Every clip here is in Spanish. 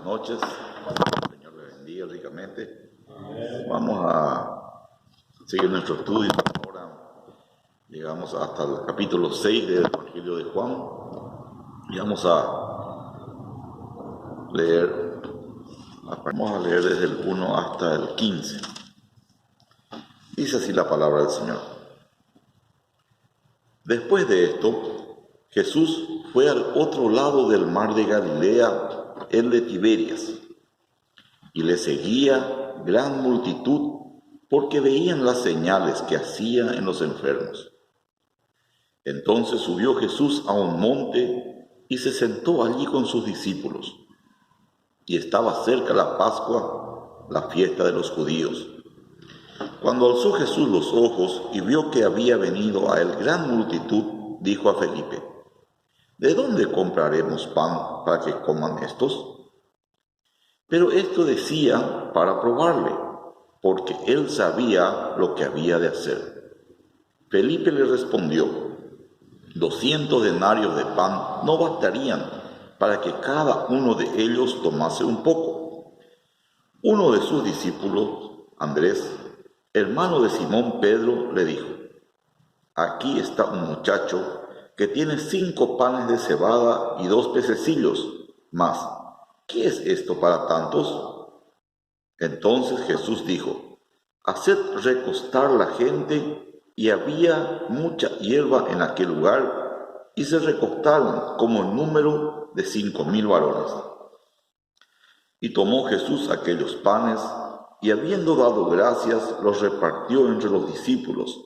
buenas noches. El Señor le bendiga ricamente. Vamos a seguir nuestro estudio. Ahora llegamos hasta el capítulo 6 del Evangelio de Juan y vamos a leer desde el 1 hasta el 15. Dice así la palabra del Señor. Después de esto, Jesús fue al otro lado del mar de Galilea, el de Tiberias, y le seguía gran multitud porque veían las señales que hacía en los enfermos. Entonces subió Jesús a un monte y se sentó allí con sus discípulos. Y estaba cerca la Pascua, la fiesta de los judíos. Cuando alzó Jesús los ojos y vio que había venido a él gran multitud, dijo a Felipe: ¿De dónde compraremos pan para que coman estos? Pero esto decía para probarle, porque él sabía lo que había de hacer. Felipe le respondió: 200 denarios de pan no bastarían para que cada uno de ellos tomase un poco. Uno de sus discípulos, Andrés, hermano de Simón Pedro, le dijo: Aquí está un muchacho que tiene 5 panes de cebada y 2 pececillos, mas ¿qué es esto para tantos? Entonces Jesús dijo: Haced recostar la gente. Y había mucha hierba en aquel lugar, y se recostaron como el número de 5,000 varones. Y tomó Jesús aquellos panes, y habiendo dado gracias, los repartió entre los discípulos,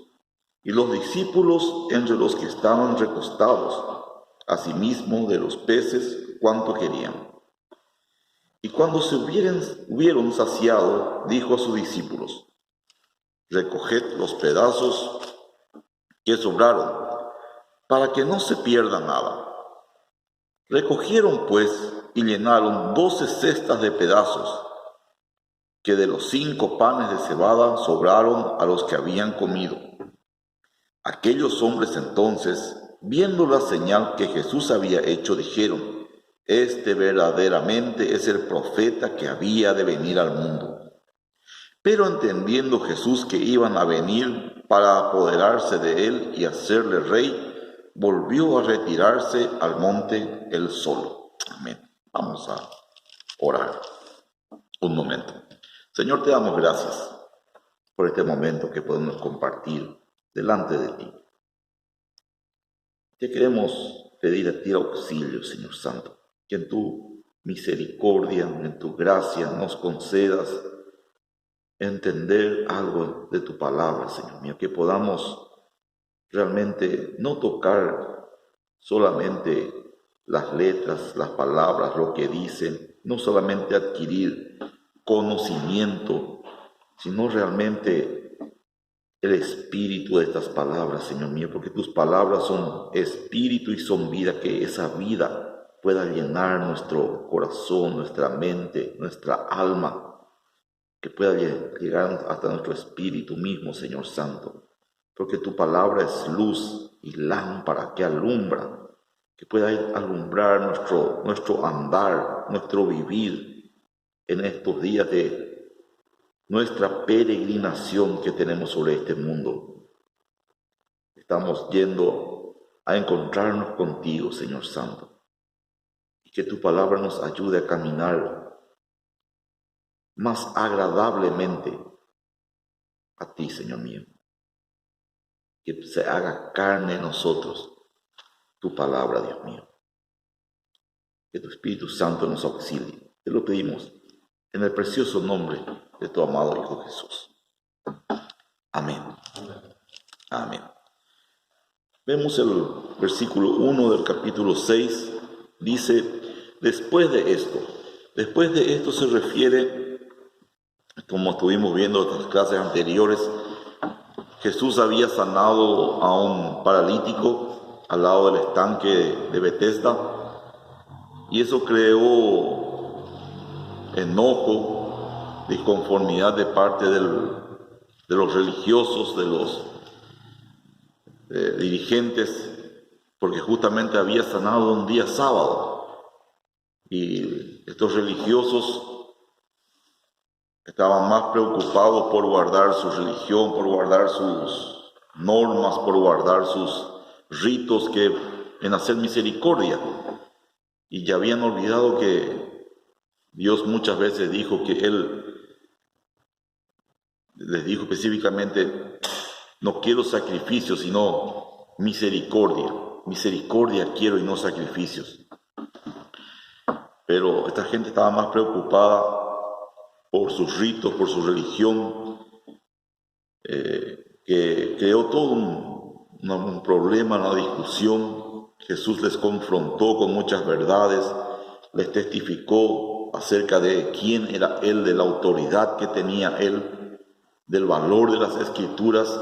y los discípulos entre los que estaban recostados, asimismo de los peces cuanto querían. Y cuando se hubieron saciado, dijo a sus discípulos: Recoged los pedazos que sobraron, para que no se pierda nada. Recogieron pues y llenaron 12 cestas de pedazos, que de los 5 panes de cebada sobraron a los que habían comido. Aquellos hombres entonces, viendo la señal que Jesús había hecho, dijeron: Este verdaderamente es el profeta que había de venir al mundo. Pero entendiendo Jesús que iban a venir para apoderarse de él y hacerle rey, volvió a retirarse al monte él solo. Amén. Vamos a orar un momento. Señor, te damos gracias por este momento que podemos compartir delante de ti. Te queremos pedir a ti auxilio, Señor Santo, que en tu misericordia, en tu gracia nos concedas entender algo de tu palabra, Señor mío, que podamos realmente no tocar solamente las letras, las palabras, lo que dicen, no solamente adquirir conocimiento, sino realmente el espíritu de estas palabras, Señor mío, porque tus palabras son espíritu y son vida, que esa vida pueda llenar nuestro corazón, nuestra mente, nuestra alma, que pueda llegar hasta nuestro espíritu mismo, Señor Santo, porque tu palabra es luz y lámpara que alumbra, que pueda alumbrar nuestro andar, nuestro vivir en estos días de nuestra peregrinación que tenemos sobre este mundo. Estamos yendo a encontrarnos contigo, Señor Santo, y que tu palabra nos ayude a caminar más agradablemente a ti, Señor mío. Que se haga carne en nosotros tu palabra, Dios mío. Que tu Espíritu Santo nos auxilie. Te lo pedimos en el precioso nombre de tu amado Hijo Jesús. Amén. Amén. Vemos el versículo 1 del capítulo 6. Dice: después de esto se refiere, como estuvimos viendo en las clases anteriores, Jesús había sanado a un paralítico al lado del estanque de Betesda, y eso creó enojo, disconformidad de parte de los religiosos, de los dirigentes, porque justamente había sanado un día sábado, y Estos religiosos estaban más preocupados por guardar su religión, por guardar sus normas, por guardar sus ritos, que en hacer misericordia. Y ya habían olvidado que Dios muchas veces dijo que Él les dijo específicamente: no quiero sacrificios, sino misericordia. Misericordia quiero y no sacrificios. Pero esta gente estaba más preocupada por sus ritos, por su religión, que creó todo un problema, una discusión. Jesús les confrontó con muchas verdades, les testificó acerca de quién era Él, de la autoridad que tenía Él, del valor de las Escrituras,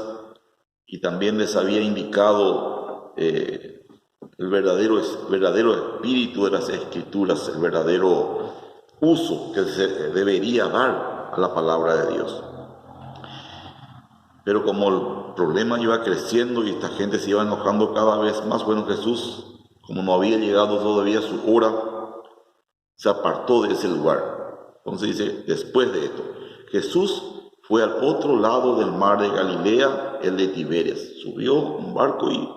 y también les había indicado el verdadero espíritu de las Escrituras, el verdadero uso que se debería dar a la palabra de Dios. Pero como el problema iba creciendo y esta gente se iba enojando cada vez más, bueno, Jesús, como no había llegado todavía su hora, se apartó de ese lugar. Entonces dice, después de esto, Jesús fue al otro lado del mar de Galilea, el de Tiberias. Subió un barco y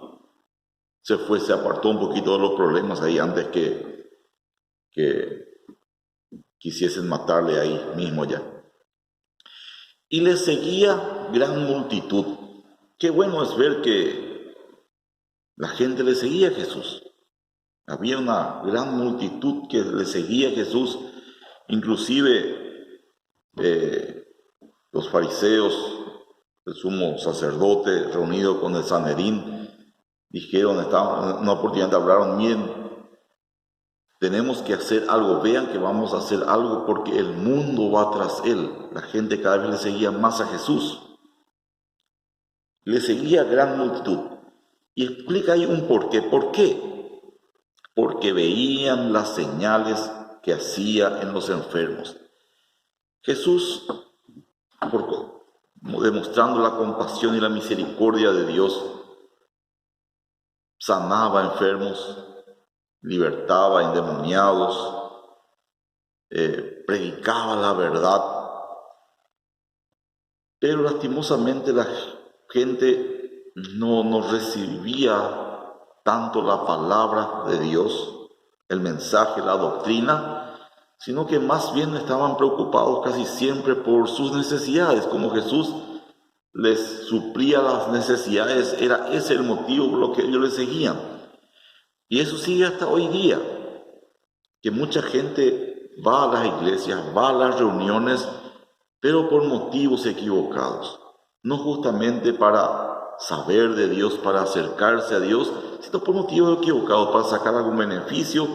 se apartó un poquito de los problemas ahí antes que quisiesen matarle ahí mismo ya. Y le seguía gran multitud. Qué bueno es ver que la gente le seguía a Jesús. Había una gran multitud que le seguía a Jesús, inclusive los fariseos, el sumo sacerdote reunido con el Sanedrín, dijeron, estaban en una oportunidad, hablaron: miren, tenemos que hacer algo, vean que vamos a hacer algo porque el mundo va tras él. La gente cada vez le seguía más a Jesús. Le seguía gran multitud. Y explica ahí un porqué. ¿Por qué? Porque veían las señales que hacía en los enfermos. Jesús, demostrando la compasión y la misericordia de Dios, sanaba enfermos, libertaba endemoniados, predicaba la verdad. Pero lastimosamente la gente no recibía tanto la palabra de Dios, el mensaje, la doctrina, sino que más bien estaban preocupados casi siempre por sus necesidades. Como Jesús les suplía las necesidades, era ese el motivo por lo que ellos le seguían. Y eso sigue hasta hoy día, que mucha gente va a las iglesias, va a las reuniones, pero por motivos equivocados. No justamente para saber de Dios, para acercarse a Dios, sino por motivos equivocados, para sacar algún beneficio,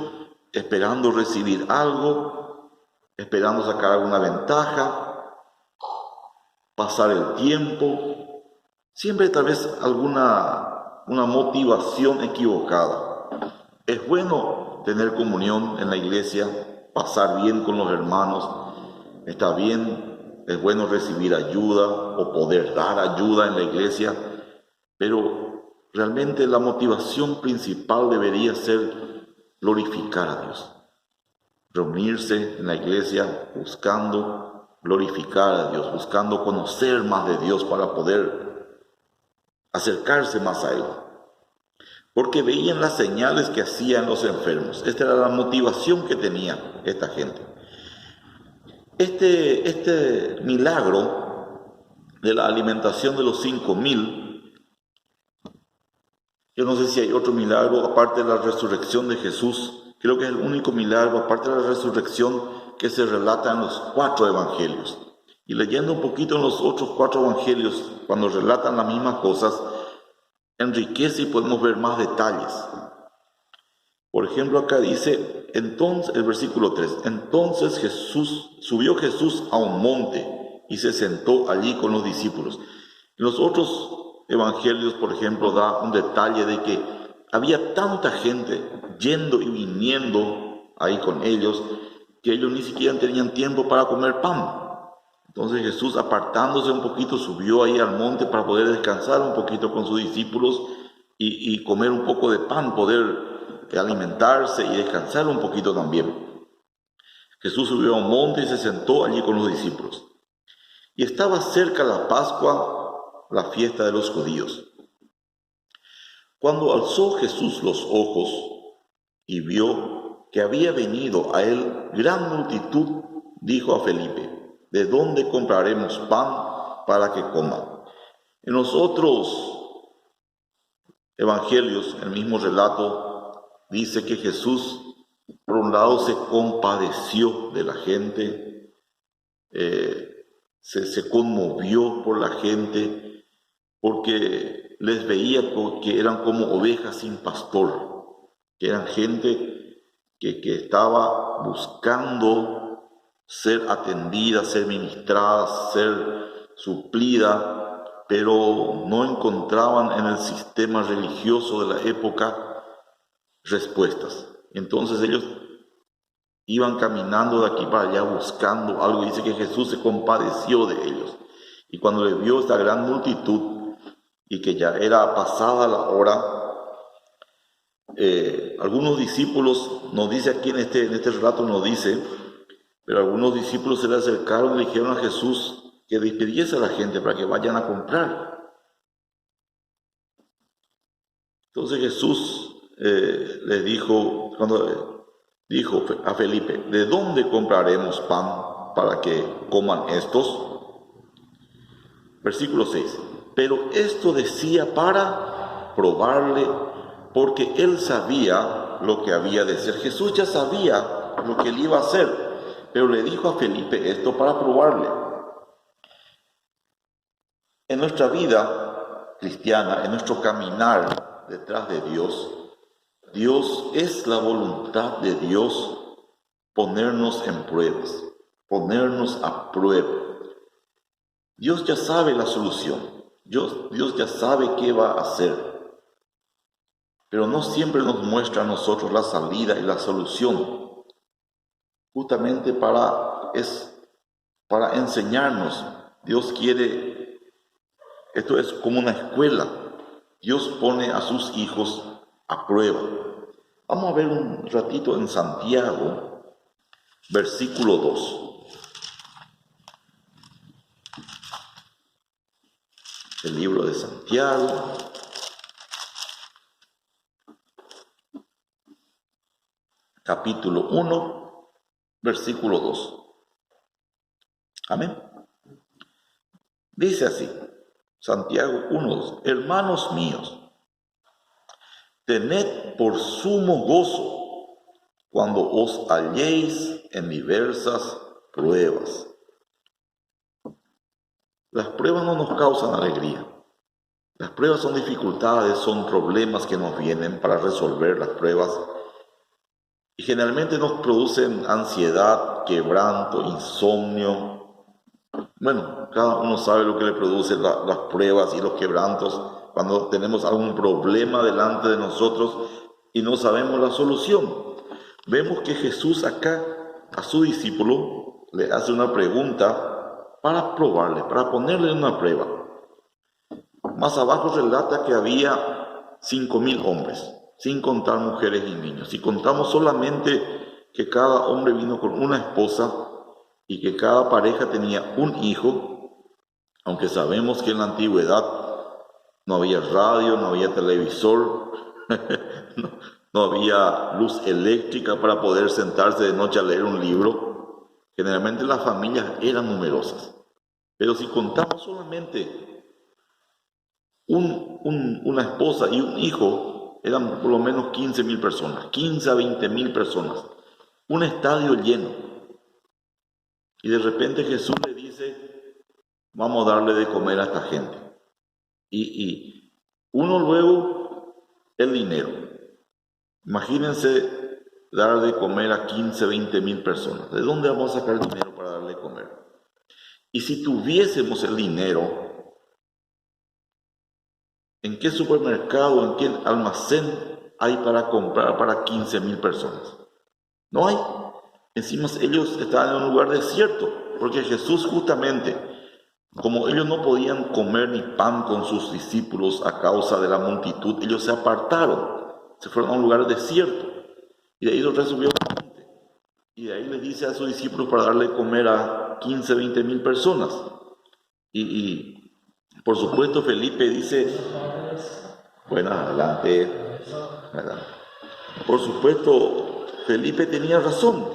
esperando recibir algo, esperando sacar alguna ventaja, pasar el tiempo, siempre tal vez una motivación equivocada. Es bueno tener comunión en la iglesia, pasar bien con los hermanos, está bien, es bueno recibir ayuda o poder dar ayuda en la iglesia, pero realmente la motivación principal debería ser glorificar a Dios. Reunirse en la iglesia buscando glorificar a Dios, buscando conocer más de Dios para poder acercarse más a Él. Porque veían las señales que hacían los enfermos. Esta era la motivación que tenía esta gente. Este milagro de la alimentación de los 5,000, yo no sé si hay otro milagro aparte de la resurrección de Jesús. Creo que es el único milagro aparte de la resurrección que se relata en los 4 evangelios. Y leyendo un poquito en los otros 4 evangelios, cuando relatan las mismas cosas, enriquece y podemos ver más detalles. Por ejemplo, acá dice, entonces, el versículo 3, entonces subió Jesús a un monte y se sentó allí con los discípulos. En los otros evangelios, por ejemplo, da un detalle de que había tanta gente yendo y viniendo ahí con ellos, que ellos ni siquiera tenían tiempo para comer pan. Entonces Jesús, apartándose un poquito, subió ahí al monte para poder descansar un poquito con sus discípulos y comer un poco de pan, poder alimentarse y descansar un poquito también. Jesús subió a un monte y se sentó allí con los discípulos. Y estaba cerca la Pascua, la fiesta de los judíos. Cuando alzó Jesús los ojos y vio que había venido a él gran multitud, dijo a Felipe: ¿de dónde compraremos pan para que coman? En los otros evangelios, el mismo relato dice que Jesús, por un lado, se compadeció de la gente, se conmovió por la gente, porque les veía que eran como ovejas sin pastor, que eran gente que estaba buscando ser atendida, ser ministrada, ser suplida, pero no encontraban en el sistema religioso de la época respuestas. Entonces ellos iban caminando de aquí para allá buscando algo. Dice que Jesús se compadeció de ellos. Y cuando les vio esta gran multitud y que ya era pasada la hora, algunos discípulos, nos dice aquí en este relato, nos dice, pero algunos discípulos se le acercaron y le dijeron a Jesús que despidiese a la gente para que vayan a comprar. Entonces Jesús les dijo, cuando dijo a Felipe: ¿de dónde compraremos pan para que coman estos? Versículo 6. Pero esto decía para probarle, porque él sabía lo que había de ser. Jesús ya sabía lo que él iba a hacer, pero le dijo a Felipe esto para probarle. En nuestra vida cristiana, en nuestro caminar detrás de Dios es la voluntad de Dios ponernos en pruebas, ponernos a prueba. Dios ya sabe la solución, Dios ya sabe qué va a hacer, pero no siempre nos muestra a nosotros la salida y la solución, justamente para enseñarnos. Dios quiere. Esto es como una escuela. Dios pone a sus hijos a prueba. Vamos a ver un ratito en Santiago, versículo 2. El libro de Santiago, capítulo 1, versículo 2. Amén. Dice así, Santiago 1:2: hermanos míos, tened por sumo gozo cuando os halléis en diversas pruebas. Las pruebas no nos causan alegría. Las pruebas son dificultades, son problemas que nos vienen para resolver las pruebas. Y generalmente nos producen ansiedad, quebranto, insomnio. Bueno, cada uno sabe lo que le produce las pruebas y los quebrantos cuando tenemos algún problema delante de nosotros y no sabemos la solución. Vemos que Jesús acá a su discípulo le hace una pregunta para probarle, para ponerle una prueba. Más abajo relata que había 5.000 hombres, sin contar mujeres y niños. Si contamos solamente que cada hombre vino con una esposa y que cada pareja tenía un hijo, aunque sabemos que en la antigüedad no había radio, no había televisor, no había luz eléctrica para poder sentarse de noche a leer un libro. Generalmente las familias eran numerosas. Pero si contamos solamente una esposa y un hijo, eran por lo menos 15.000 personas, 15 a 20.000 personas, un estadio lleno. Y de repente Jesús le dice: vamos a darle de comer a esta gente. Y uno luego, el dinero. Imagínense dar de comer a 15, 20.000 personas. ¿De dónde vamos a sacar el dinero para darle de comer? Y si tuviésemos el dinero, ¿en qué supermercado, en qué almacén hay para comprar para 15.000 personas? No hay. Encima ellos estaban en un lugar desierto, porque Jesús justamente, como ellos no podían comer ni pan con sus discípulos a causa de la multitud, ellos se apartaron, se fueron a un lugar desierto, y de ahí los resubió al monte. Y de ahí le dice a sus discípulos para darle de comer a 15, 20 mil personas. Y por supuesto Felipe dice, bueno, adelante. Por supuesto, Felipe tenía razón.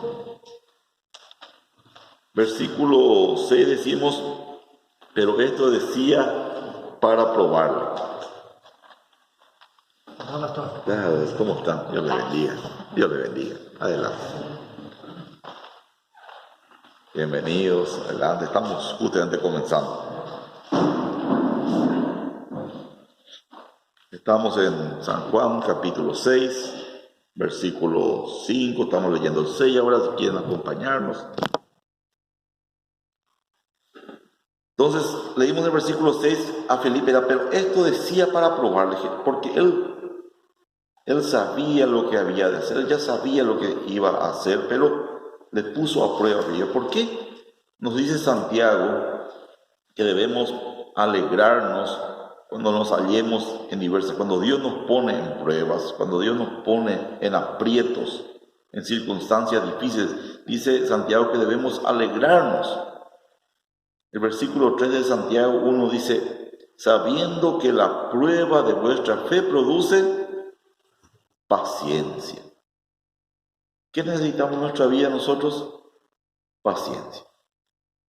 Versículo 6 decimos, pero esto decía para probarle. ¿Cómo están? Dios le bendiga. Dios le bendiga. Adelante. Bienvenidos, adelante. Estamos justamente comenzando. Estamos en San Juan, capítulo 6, versículo 5. Estamos leyendo el 6 ahora, si quieren acompañarnos. Entonces, leímos el versículo 6 a Felipe, pero esto decía para probarle, porque él sabía lo que había de hacer, él ya sabía lo que iba a hacer, pero le puso a prueba. ¿Por qué? Nos dice Santiago que debemos alegrarnos cuando nos hallemos en diversas, cuando Dios nos pone en pruebas, cuando Dios nos pone en aprietos, en circunstancias difíciles. Dice Santiago que debemos alegrarnos. El versículo 3 de Santiago 1 dice, sabiendo que la prueba de vuestra fe produce paciencia. ¿Qué necesitamos en nuestra vida nosotros? Paciencia.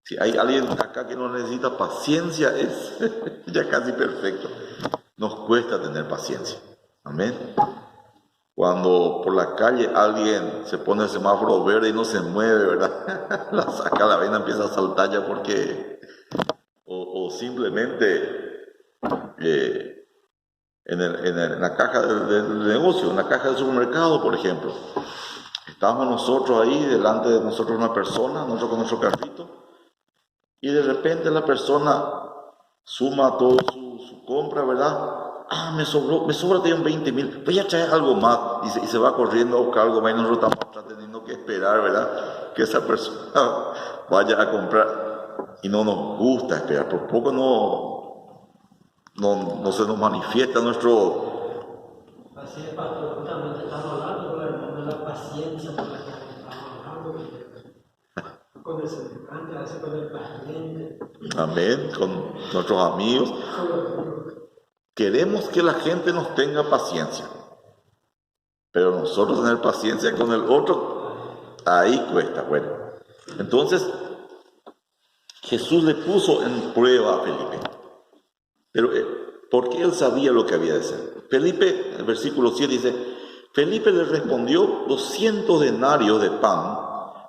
Si hay alguien acá que no necesita paciencia, es ya casi perfecto. Nos cuesta tener paciencia. Amén. Cuando por la calle alguien se pone el semáforo verde y no se mueve, ¿verdad? La saca la vena, empieza a saltar ya porque... O simplemente en la caja del negocio, en la caja del supermercado, por ejemplo. Estamos nosotros ahí, delante de nosotros una persona, nosotros con nuestro carrito, y de repente la persona suma todo su compra, ¿verdad? Me sobra de un 20,000, voy a traer algo más, y se va corriendo a buscar algo más, y nosotros estamos teniendo que esperar, ¿verdad? Que esa persona vaya a comprar, y no nos gusta esperar, por poco no se nos manifiesta nuestro... Así es, pastor, justamente estamos hablando de la paciencia por la que estamos hablando, con el semejante, a veces con el paciente. Amén, con nuestros amigos. Queremos que la gente nos tenga paciencia, pero nosotros tener paciencia con el otro, ahí cuesta. Bueno, entonces Jesús le puso en prueba a Felipe, pero porque él sabía lo que había de hacer. Felipe, el versículo 7 dice, Felipe le respondió, 200 denarios de pan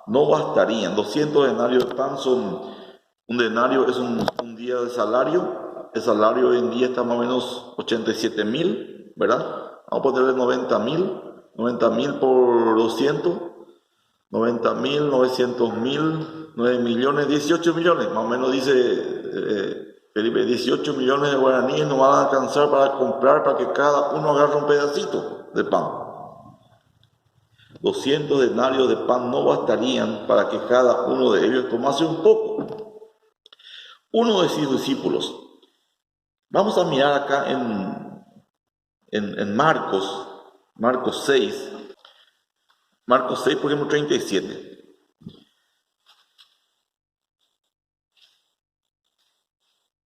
no bastarían. 200 denarios de pan son, un denario es un día de salario. El salario hoy en día está más o menos 87,000, ¿verdad? Vamos a ponerle 90,000 por 200, 90,000, 900,000, 9 millones, 18 millones, más o menos dice Felipe, 18 millones de guaraníes nos van a alcanzar para comprar, para que cada uno agarre un pedacito de pan. 200 denarios de pan no bastarían para que cada uno de ellos tomase un poco. Uno de sus discípulos, vamos a mirar acá en Marcos 6, por ejemplo, 37.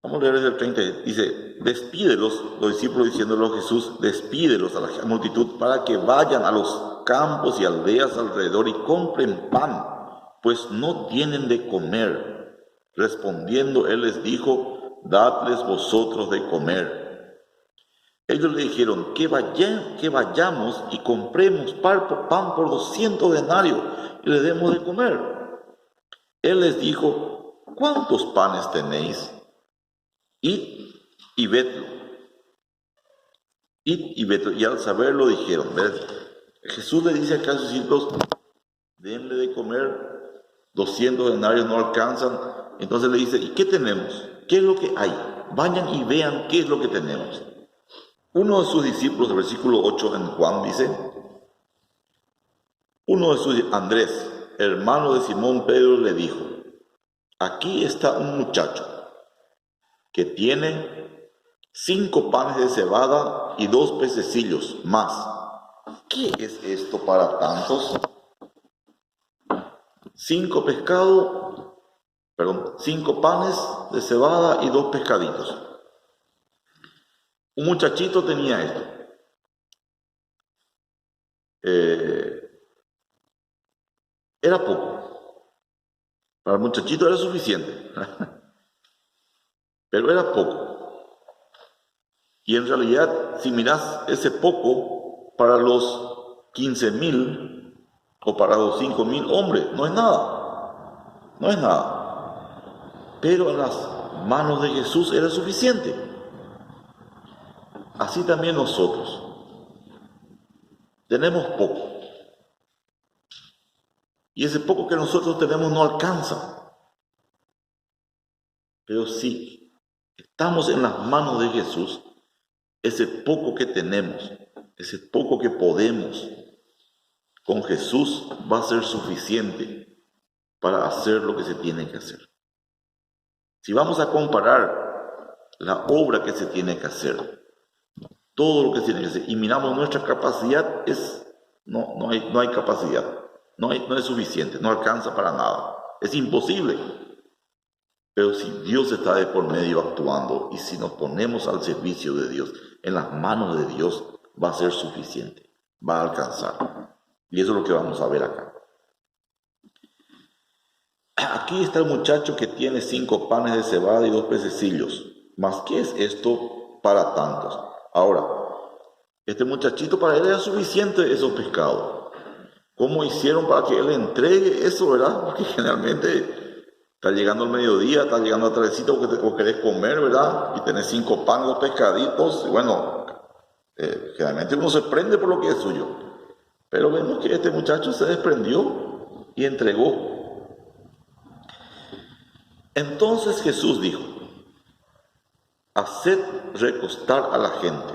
Vamos a leer desde el 30. Dice, despídelos, los discípulos diciéndolo a Jesús, despídelos a la multitud para que vayan a los campos y aldeas alrededor y compren pan, pues no tienen de comer. Respondiendo, él les dijo, dadles vosotros de comer. Ellos le dijeron, que vayamos y compremos pan por 200 denarios y le demos de comer. Él les dijo, ¿cuántos panes tenéis? Id y vedlo. Y al saberlo dijeron, Jesús le dice acá a sus discípulos, denle de comer, 200 denarios no alcanzan. Entonces le dice, ¿y qué tenemos? ¿Qué es lo que hay? Vayan y vean qué es lo que tenemos. Uno de sus discípulos, del versículo 8 en Juan, dice, Andrés, hermano de Simón Pedro, le dijo, aquí está un muchacho que tiene 5 panes de cebada y 2 pececillos más. ¿Qué es esto para tantos? 5 panes de cebada y 2 pescaditos. Un muchachito tenía esto. Era poco. Para el muchachito era suficiente. Pero era poco. Y en realidad, si mirás ese poco para los 15.000 o para los 5.000 hombres, no es nada. No es nada. Pero en las manos de Jesús era suficiente. Así también nosotros. Tenemos poco. Y ese poco que nosotros tenemos no alcanza. Pero si estamos en las manos de Jesús, ese poco que tenemos, ese poco que podemos, con Jesús va a ser suficiente para hacer lo que se tiene que hacer. Si vamos a comparar la obra que se tiene que hacer, todo lo que se tiene que hacer, y miramos nuestra capacidad, no hay capacidad. No es suficiente, no alcanza para nada. Es imposible. Pero si Dios está de por medio actuando y si nos ponemos al servicio de Dios, en las manos de Dios, va a ser suficiente. Va a alcanzar. Y eso es lo que vamos a ver acá. Aquí está el muchacho que tiene 5 panes de cebada y 2 pececillos. ¿Mas qué es esto para tantos? Ahora, este muchachito para él era suficiente esos pescados. ¿Cómo hicieron para que él entregue eso, verdad? Porque generalmente está llegando el mediodía, está llegando la tardecita o querés comer, ¿verdad? Y tenés 5 panes, 2 pescaditos. Y bueno, generalmente uno se prende por lo que es suyo. Pero vemos que este muchacho se desprendió y entregó. Entonces Jesús dijo: haced recostar a la gente.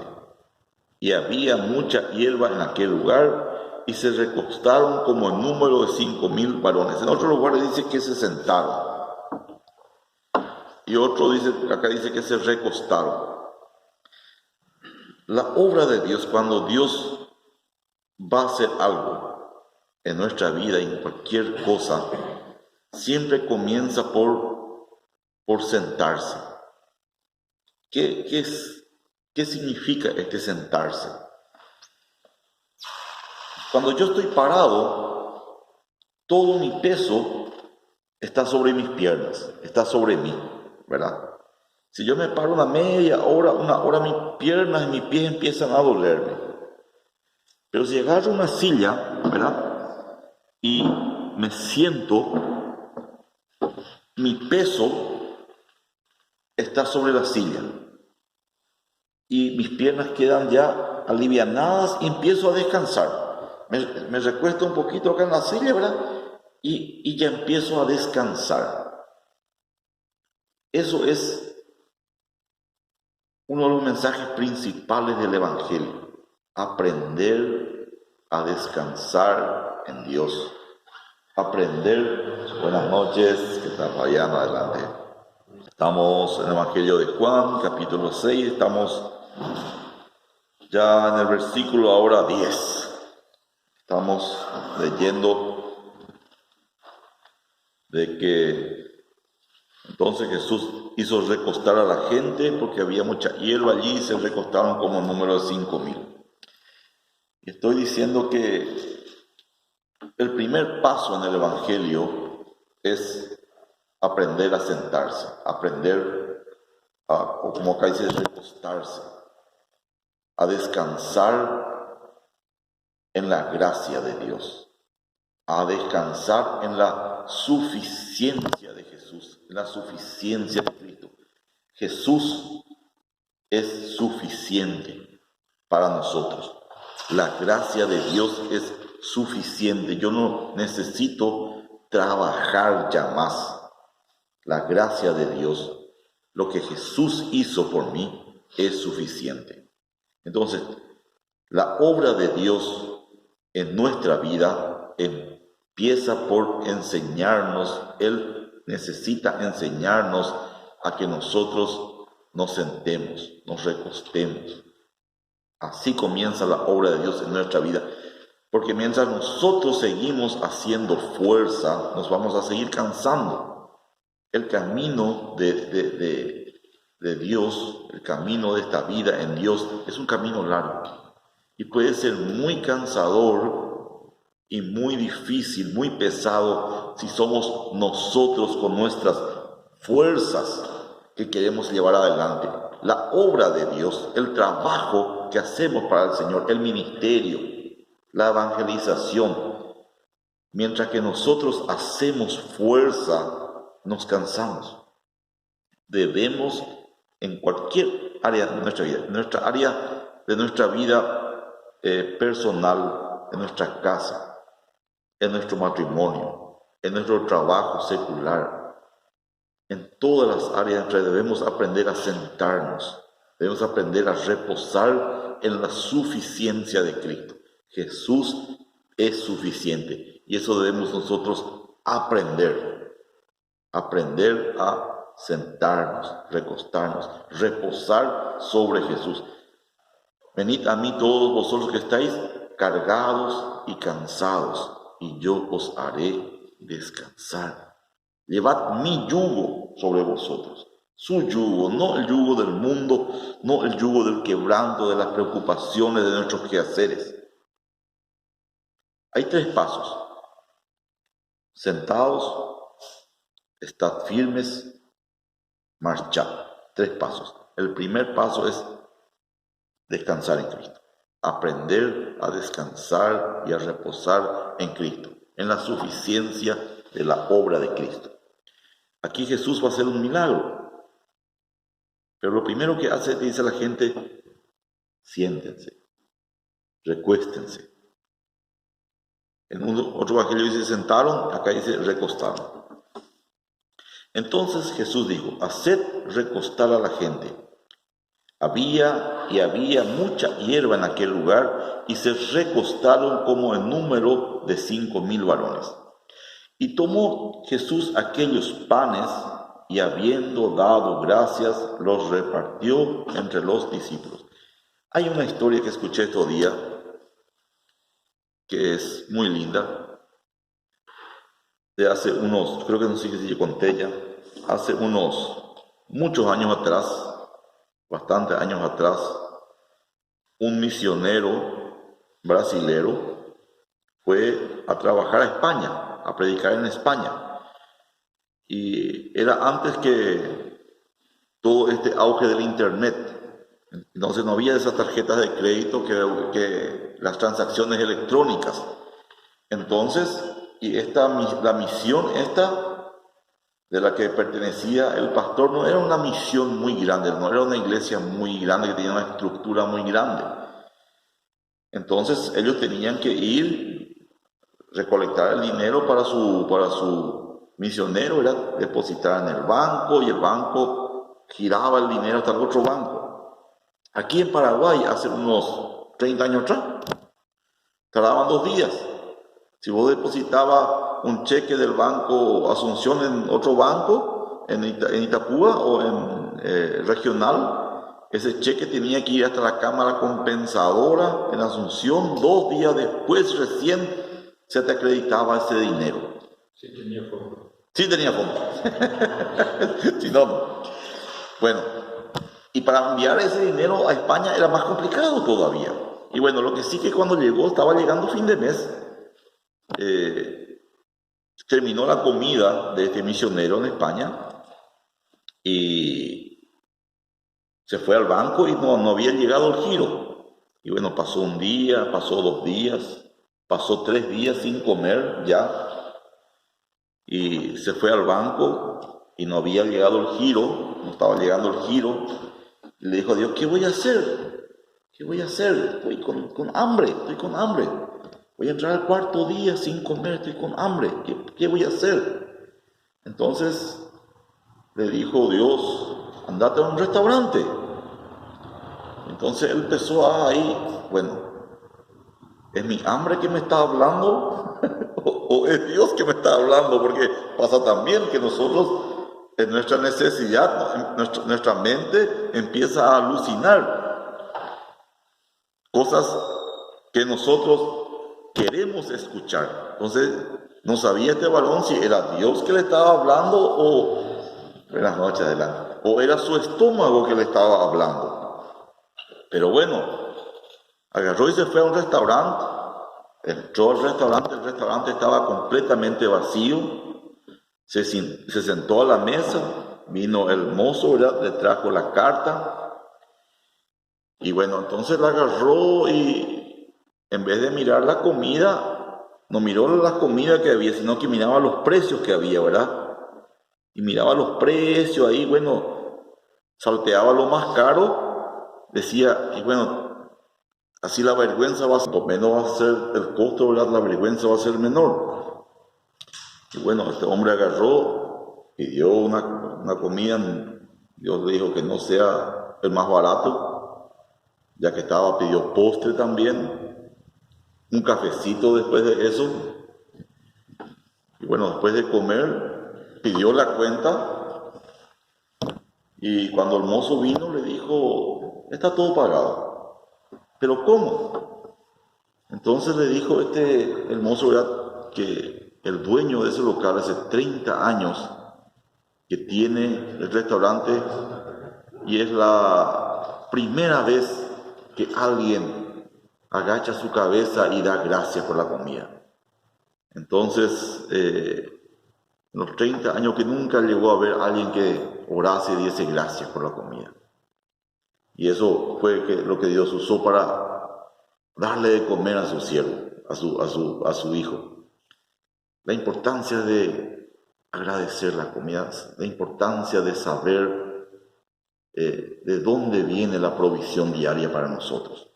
Y había mucha hierba en aquel lugar, y se recostaron como el número de 5.000 varones. En otro lugar dice que se sentaron. Y acá dice que se recostaron. La obra de Dios, cuando Dios va a hacer algo en nuestra vida y en cualquier cosa, siempre comienza por sentarse. ¿Qué significa este sentarse? Cuando yo estoy parado, todo mi peso está sobre mis piernas, está sobre mí, ¿verdad? Si yo me paro una media hora, una hora, mis piernas y mis pies empiezan a dolerme. Pero si agarro una silla, ¿verdad? Y me siento, mi peso está sobre la silla. Y mis piernas quedan ya alivianadas y empiezo a descansar. Me recuesto un poquito acá en la silla, ¿verdad? Y ya empiezo a descansar. Eso es uno de los mensajes principales del Evangelio. Aprender a descansar en Dios. Aprender. Buenas noches, que tal? Vayan adelante. Estamos en el Evangelio de Juan, capítulo 6. Estamos ya en el versículo ahora 10. Estamos leyendo de que entonces Jesús hizo recostar a la gente porque había mucha hierba allí y se recostaron como el número de 5.000. Y estoy diciendo que el primer paso en el Evangelio es aprender a sentarse, aprender o como acá dice, recostarse, a descansar en la gracia de Dios, a descansar en la suficiencia de Jesús, en la suficiencia de Cristo. Jesús es suficiente para nosotros. La gracia de Dios es suficiente. Yo no necesito trabajar ya más. La gracia de Dios, lo que Jesús hizo por mí, es suficiente. Entonces, la obra de Dios en nuestra vida empieza por enseñarnos. Él necesita enseñarnos a que nosotros nos sentemos, nos recostemos. Así comienza la obra de Dios en nuestra vida. Porque mientras nosotros seguimos haciendo fuerza, nos vamos a seguir cansando. El camino de Dios, el camino de esta vida en Dios, es un camino largo. Y puede ser muy cansador y muy difícil, muy pesado, si somos nosotros con nuestras fuerzas que queremos llevar adelante. La obra de Dios, el trabajo que hacemos para el Señor, el ministerio, la evangelización. Mientras que nosotros hacemos fuerza, nos cansamos. Debemos, en cualquier área de nuestra vida, en nuestra vida personal, en nuestra casa, en nuestro matrimonio, en nuestro trabajo secular, en todas las áreas debemos aprender a sentarnos, debemos aprender a reposar en la suficiencia de Cristo. Jesús es suficiente y eso debemos nosotros aprender a sentarnos, recostarnos, reposar sobre Jesús. Venid a mí todos vosotros que estáis cargados y cansados, y yo os haré descansar. Llevad mi yugo sobre vosotros, su yugo, no el yugo del mundo, no el yugo del quebranto, de las preocupaciones de nuestros quehaceres. Hay 3 pasos. Sentados, estad firmes, marchad. 3 pasos. El primer paso es descansar en Cristo. Aprender a descansar y a reposar en Cristo, en la suficiencia de la obra de Cristo. Aquí Jesús va a hacer un milagro. Pero lo primero que hace, dice la gente, siéntense, recuéstense. En otro evangelio dice sentaron, acá dice recostaron. Entonces Jesús dijo, haced recostar a la gente. Había mucha hierba en aquel lugar y se recostaron como en número de 5,000 varones. Y tomó Jesús aquellos panes y habiendo dado gracias, los repartió entre los discípulos. Hay una historia que escuché estos días que es muy linda, de hace unos, creo que no sé si yo conté ya, hace muchos años atrás, bastantes años atrás, un misionero brasilero fue a trabajar a España, a predicar en España. Y era antes que todo este auge del internet. Entonces no había esas tarjetas de crédito que las transacciones electrónicas. Entonces, la misión de la que pertenecía el pastor no era una misión muy grande, no era una iglesia muy grande que tenía una estructura muy grande. Entonces ellos tenían que ir, recolectar el dinero para su misionero, era depositar en el banco y el banco giraba el dinero hasta el otro banco. Aquí en Paraguay, hace unos 30 años atrás, tardaban 2 días. Si vos depositabas un cheque del banco Asunción en otro banco, en Itapúa o en regional, ese cheque tenía que ir hasta la cámara compensadora en Asunción. 2 días después recién se te acreditaba ese dinero. Sí tenía fondo. Sí tenía fondo. Si no, no. Bueno. Y para enviar ese dinero a España era más complicado todavía. Y bueno, lo que sí que cuando estaba llegando fin de mes, terminó la comida de este misionero en España y se fue al banco y no había llegado el giro. Y bueno, pasó un día, pasó 2 días, pasó 3 días sin comer ya. Y se fue al banco y no había llegado el giro, no estaba llegando el giro. Y le dijo a Dios, ¿qué voy a hacer? ¿Qué voy a hacer? Estoy con hambre. Voy a entrar al 4.º día sin comer, estoy con hambre. ¿Qué voy a hacer? Entonces le dijo Dios, andate a un restaurante. Entonces él empezó ¿es mi hambre que me está hablando? ¿O es Dios que me está hablando? Porque pasa también que nosotros, en nuestra necesidad, nuestra mente empieza a alucinar cosas que nosotros queremos escuchar. Entonces, no sabía este varón si era Dios que le estaba hablando o, buenas noches, adelante, o era su estómago que le estaba hablando. Pero bueno, agarró y se fue a un restaurante, entró al restaurante, el restaurante estaba completamente vacío, se sentó a la mesa, vino el mozo, ¿verdad? Le trajo la carta, y bueno, entonces la agarró y en vez de mirar la comida, no miró la comida que había, sino que miraba los precios que había, ¿verdad? Y miraba los precios ahí, bueno, salteaba lo más caro, decía, y bueno, así la vergüenza va a ser, menos va a ser el costo, ¿verdad? La vergüenza va a ser menor. Y bueno, este hombre agarró, pidió una comida, Dios le dijo que no sea el más barato, ya que estaba, pidió postre también, un cafecito después de eso. Y bueno, después de comer, pidió la cuenta, y cuando el mozo vino le dijo, está todo pagado. ¿Pero cómo? Entonces le dijo el mozo, ¿verdad?, que el dueño de ese local hace 30 años que tiene el restaurante y es la primera vez que alguien agacha su cabeza y da gracias por la comida. Entonces, en los 30 años que nunca llegó a ver a alguien que orase y diese gracias por la comida. Y eso fue lo que Dios usó para darle de comer a su siervo, a su hijo. La importancia de agradecer la comida, la importancia de saber de dónde viene la provisión diaria para nosotros.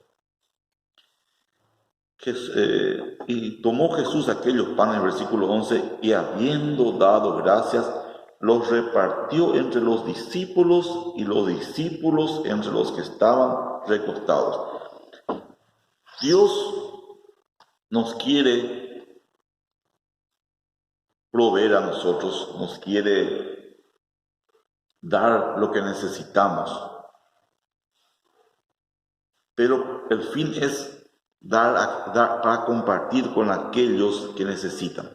Y tomó Jesús aquellos panes, versículo 11, y habiendo dado gracias, los repartió entre los discípulos y los discípulos entre los que estaban recostados. Dios nos quiere proveer a nosotros, nos quiere dar lo que necesitamos, pero el fin es dar para compartir con aquellos que necesitan,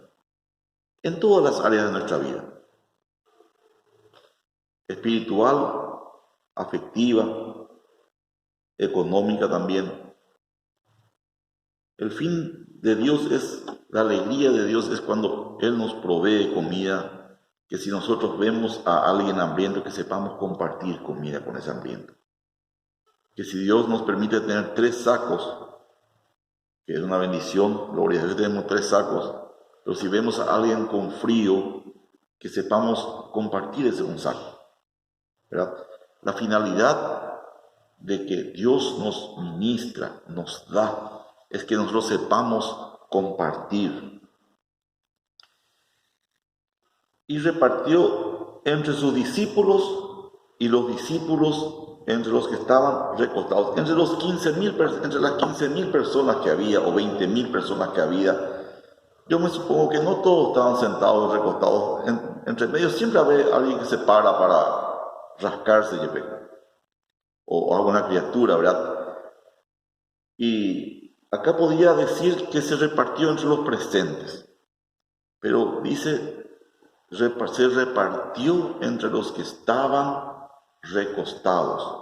en todas las áreas de nuestra vida, espiritual, afectiva, económica también. El fin de Dios es, la alegría de Dios es cuando Él nos provee comida, que si nosotros vemos a alguien hambriento, que sepamos compartir comida con ese hambriento. Que si Dios nos permite tener 3 sacos, que es una bendición, gloria a Dios, tenemos 3 sacos, pero si vemos a alguien con frío, que sepamos compartir ese un saco, ¿verdad? La finalidad de que Dios nos ministra, nos da, es que nosotros sepamos compartir. Y repartió entre sus discípulos y los discípulos entre los que estaban recostados, entre las 15.000 personas que había, o 20.000 personas que había. Yo me supongo que no todos estaban sentados recostados. Entre medio siempre había alguien que se para rascarse, o alguna criatura, ¿verdad? Y acá podía decir que se repartió entre los presentes, pero dice, se repartió entre los que estaban recostados.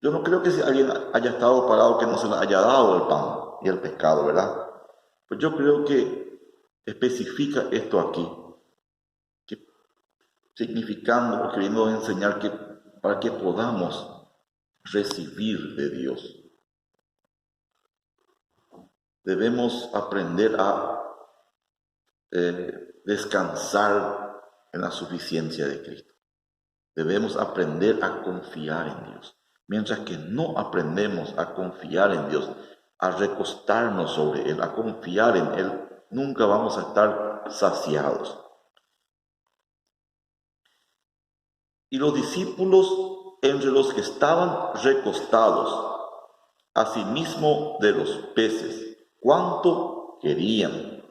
Yo no creo que si alguien haya estado parado que no se le haya dado el pan y el pescado, ¿verdad? Pues yo creo que especifica esto aquí, que significando o queriendo enseñar que para que podamos recibir de Dios, debemos aprender a descansar en la suficiencia de Cristo. Debemos aprender a confiar en Dios. Mientras que no aprendemos a confiar en Dios, a recostarnos sobre Él, a confiar en Él, nunca vamos a estar saciados. Y los discípulos entre los que estaban recostados, asimismo de los peces, cuánto querían.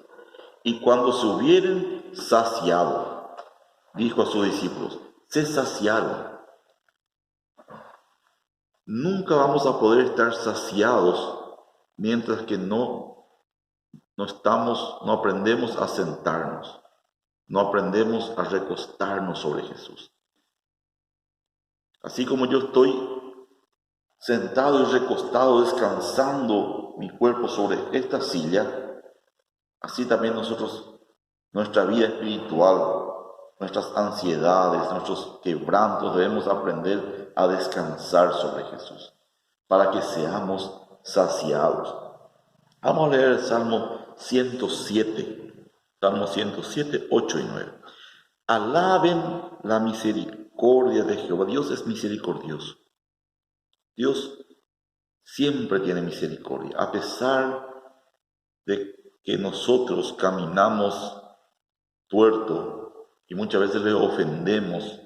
Y cuando se hubieren saciado, dijo a sus discípulos, se saciaron. Nunca vamos a poder estar saciados mientras que no no aprendemos a sentarnos, no aprendemos a recostarnos sobre Jesús. Así como yo estoy sentado y recostado, descansando mi cuerpo sobre esta silla, así también nosotros, nuestra vida espiritual, nuestras ansiedades, nuestros quebrantos, debemos aprender a descansar sobre Jesús, para que seamos saciados. Vamos a leer el Salmo 107, 8 y 9. Alaben la misericordia de Jehová. Dios es misericordioso. Dios siempre tiene misericordia, a pesar de que nosotros caminamos tuerto y muchas veces le ofendemos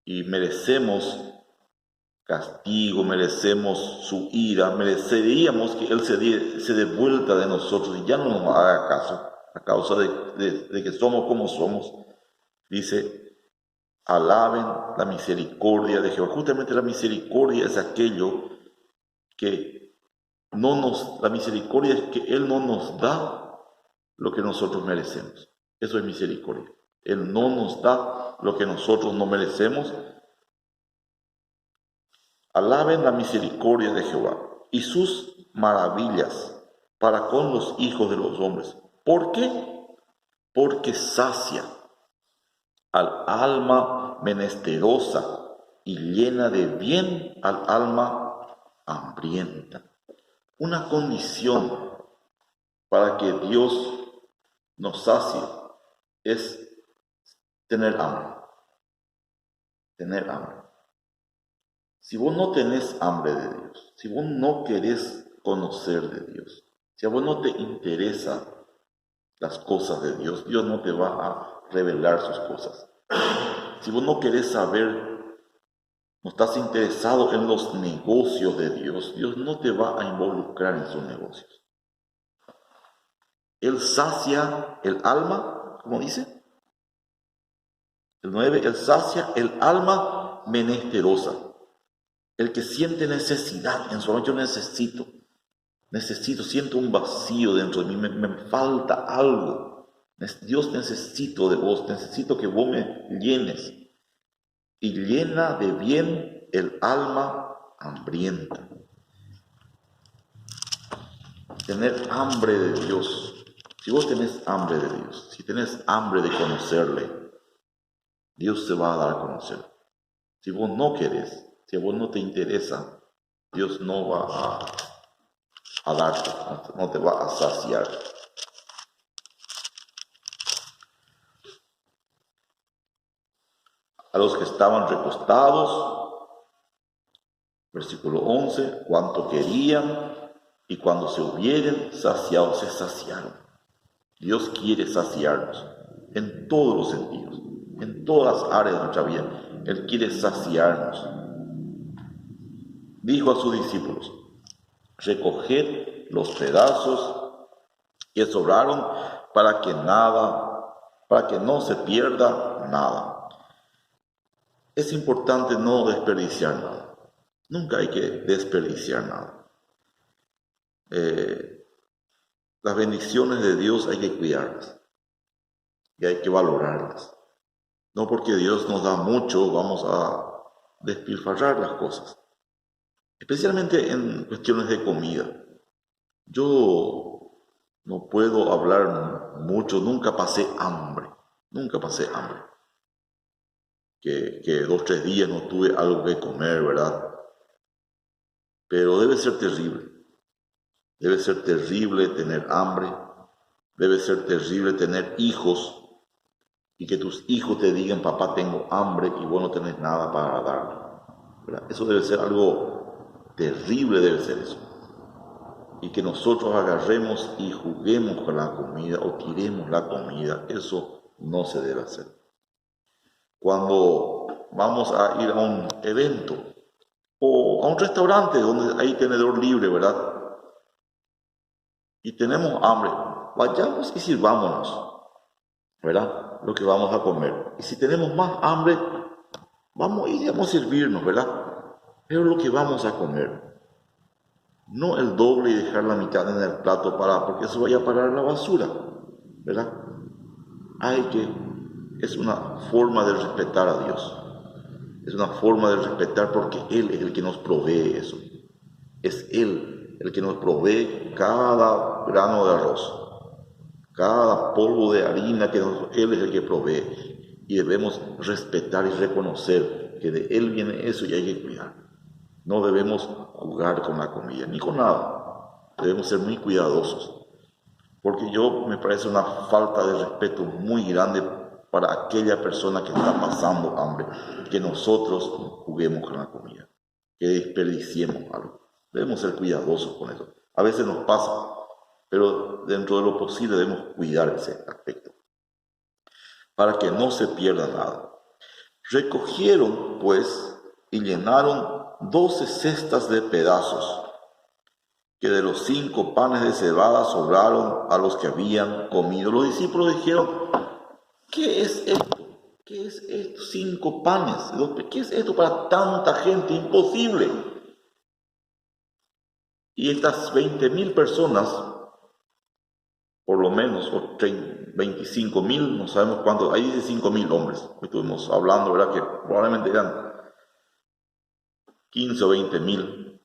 y merecemos castigo, merecemos su ira, mereceríamos que Él se dé vuelta de nosotros y ya no nos haga caso a causa de que somos como somos. Dice, alaben la misericordia de Jehová. Justamente la misericordia es aquello que la misericordia es que Él no nos da lo que nosotros merecemos. Eso es misericordia. Él no nos da lo que nosotros no merecemos. Alaben la misericordia de Jehová y sus maravillas para con los hijos de los hombres. ¿Por qué? Porque sacia al alma menesterosa y llena de bien al alma hambrienta. Una condición para que Dios nos sacie es tener hambre. Tener hambre. Si vos no tenés hambre de Dios, si vos no querés conocer de Dios, si a vos no te interesan las cosas de Dios, Dios no te va a revelar sus cosas. Si vos no querés saber, no estás interesado en los negocios de Dios, Dios no te va a involucrar en sus negocios. Él sacia el alma, ¿cómo dice? El 9, Él sacia el alma menesterosa. El que siente necesidad en su alma, yo necesito, siento un vacío dentro de mí, me falta algo. Dios, necesito de vos, necesito que vos me llenes. Y llena de bien el alma hambrienta. Tener hambre de Dios. Si vos tenés hambre de Dios, si tenés hambre de conocerle, Dios se va a dar a conocer. Si vos no querés, si a vos no te interesa, Dios no va a darte, no te va a saciar. A los que estaban recostados, versículo 11, cuanto querían y cuando se hubieren saciado, se saciaron. Dios quiere saciarnos en todos los sentidos, en todas las áreas de nuestra vida. Él quiere saciarnos. Dijo a sus discípulos, recoged los pedazos que sobraron para que no se pierda nada. Es importante no desperdiciar nada. Nunca hay que desperdiciar nada. Las bendiciones de Dios hay que cuidarlas y hay que valorarlas. No porque Dios nos da mucho vamos a despilfarrar las cosas. Especialmente en cuestiones de comida. Yo no puedo hablar mucho, nunca pasé hambre. Que 2 o 3 días no tuve algo que comer, ¿verdad? Pero debe ser terrible. Debe ser terrible tener hambre. Debe ser terrible tener hijos y que tus hijos te digan, papá, tengo hambre y vos no tenés nada para darle, ¿verdad? Eso debe ser algo terrible, debe ser eso. Y que nosotros agarremos y juguemos con la comida o tiremos la comida, eso no se debe hacer. Cuando vamos a ir a un evento o a un restaurante donde hay tenedor libre, ¿verdad? Y tenemos hambre, vayamos y sirvámonos, ¿verdad? Lo que vamos a comer. Y si tenemos más hambre, vamos a servirnos, ¿verdad? Pero lo que vamos a comer. no el doble y dejar la mitad en el plato porque eso vaya a parar la basura, ¿verdad? Es una forma de respetar a Dios. Es una forma de respetar porque Él es el que nos provee eso. Es Él el que nos provee cada grano de arroz, cada polvo de harina Él es el que provee. Y debemos respetar y reconocer que de Él viene eso y hay que cuidar. No debemos jugar con la comida, ni con nada. Debemos ser muy cuidadosos. Porque me parece una falta de respeto muy grande para aquella persona que está pasando hambre, que nosotros juguemos con la comida, que desperdiciemos algo. Debemos ser cuidadosos con eso. A veces nos pasa, pero dentro de lo posible debemos cuidar ese aspecto, para que no se pierda nada. Recogieron, pues, y llenaron 12 cestas de pedazos, que de los 5 panes de cebada sobraron a los que habían comido. Los discípulos dijeron: ¿qué es esto? ¿Qué es esto? 5 panes. ¿Qué es esto para tanta gente? Imposible. Y estas 20.000 personas, por lo menos, o 25.000, no sabemos cuántos, ahí dice 5.000 hombres. Hoy estuvimos hablando, ¿verdad? Que probablemente eran 15 o 20.000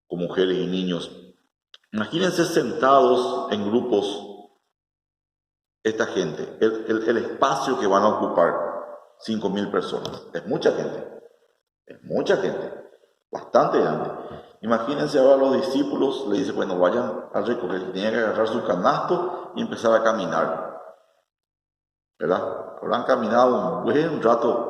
con mujeres y niños. Imagínense sentados en grupos esta gente, el espacio que van a ocupar 5.000 personas. Es mucha gente, bastante grande. Imagínense ahora los discípulos, le dice: bueno, vayan a recoger. Tenían que agarrar su canasto y empezar a caminar, ¿verdad? Habrán caminado un buen rato.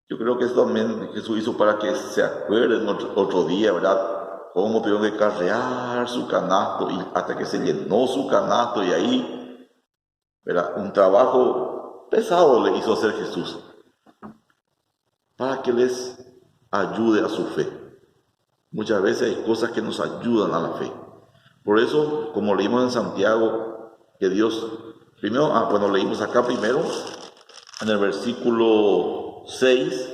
Yo creo que eso también Jesús hizo para que se acuerden otro día, ¿verdad? Cómo tuvieron que carrear su canasto y hasta que se llenó su canasto, y ahí, ¿verdad? Un trabajo pesado le hizo hacer Jesús para que les ayude a su fe. Muchas veces hay cosas que nos ayudan a la fe. Por eso, como leímos en Santiago, que Dios, leímos acá primero, en el versículo 6,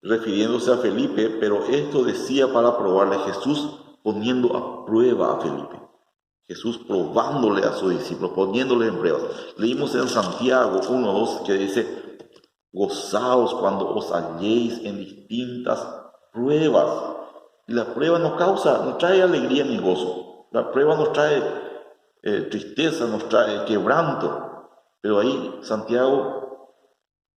refiriéndose a Felipe, pero esto decía para probarle, Jesús poniendo a prueba a Felipe. Jesús probándole a sus discípulos, poniéndole en prueba. Leímos en Santiago 1:2 que dice: gozaos cuando os halléis en distintas pruebas. Y la prueba no trae alegría ni gozo. La prueba nos trae tristeza, nos trae quebranto. Pero ahí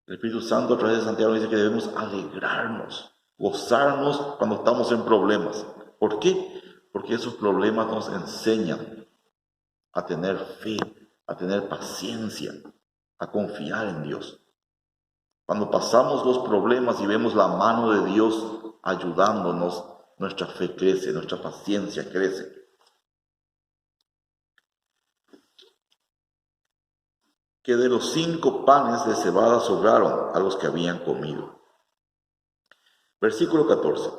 el Espíritu Santo a través de Santiago dice que debemos alegrarnos, gozarnos cuando estamos en problemas. ¿Por qué? Porque esos problemas nos enseñan a tener fe, a tener paciencia, a confiar en Dios. Cuando pasamos los problemas y vemos la mano de Dios ayudándonos, nuestra fe crece, nuestra paciencia crece. Que de los 5 panes de cebada sobraron a los que habían comido. Versículo 14.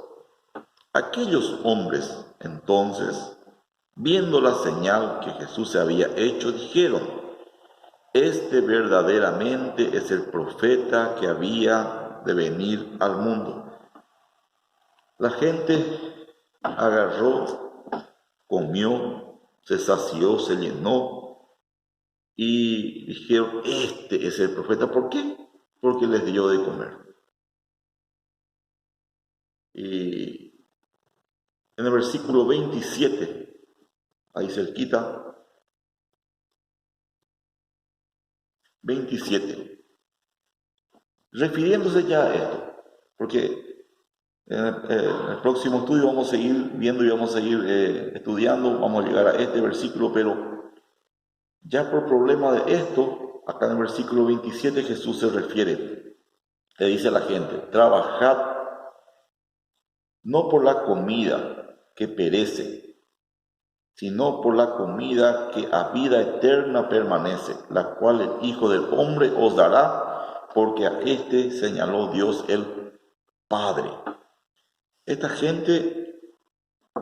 Aquellos hombres, entonces, viendo la señal que Jesús se había hecho, dijeron: este verdaderamente es el profeta que había de venir al mundo. La gente agarró, comió, se sació, se llenó y dijeron: este es el profeta. ¿Por qué? Porque les dio de comer. Y en el versículo 27, ahí cerquita, 27, refiriéndose ya a esto, porque en el próximo estudio vamos a seguir viendo y vamos a seguir estudiando, vamos a llegar a este versículo, pero ya por problema de esto, acá en el versículo 27 Jesús se refiere, le dice a la gente: trabajad no por la comida que perece, sino por la comida que a vida eterna permanece, la cual el Hijo del Hombre os dará, porque a este señaló Dios el Padre. Esta gente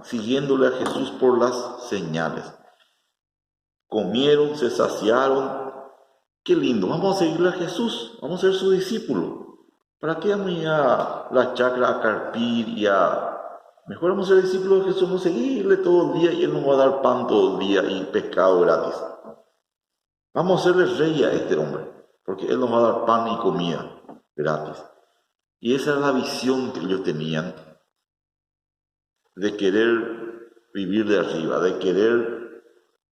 siguiéndole a Jesús por las señales. Comieron, se saciaron. Qué lindo, vamos a seguirle a Jesús, vamos a ser su discípulo. ¿Para qué vamos a ir a la chacra a carpir y a Mejor vamos a ser discípulos de Jesús, vamos a seguirle todo el día y Él nos va a dar pan todo el día y pescado gratis. Vamos a hacerle rey a este hombre, porque Él nos va a dar pan y comida gratis. Y esa era la visión que ellos tenían de querer vivir de arriba, de querer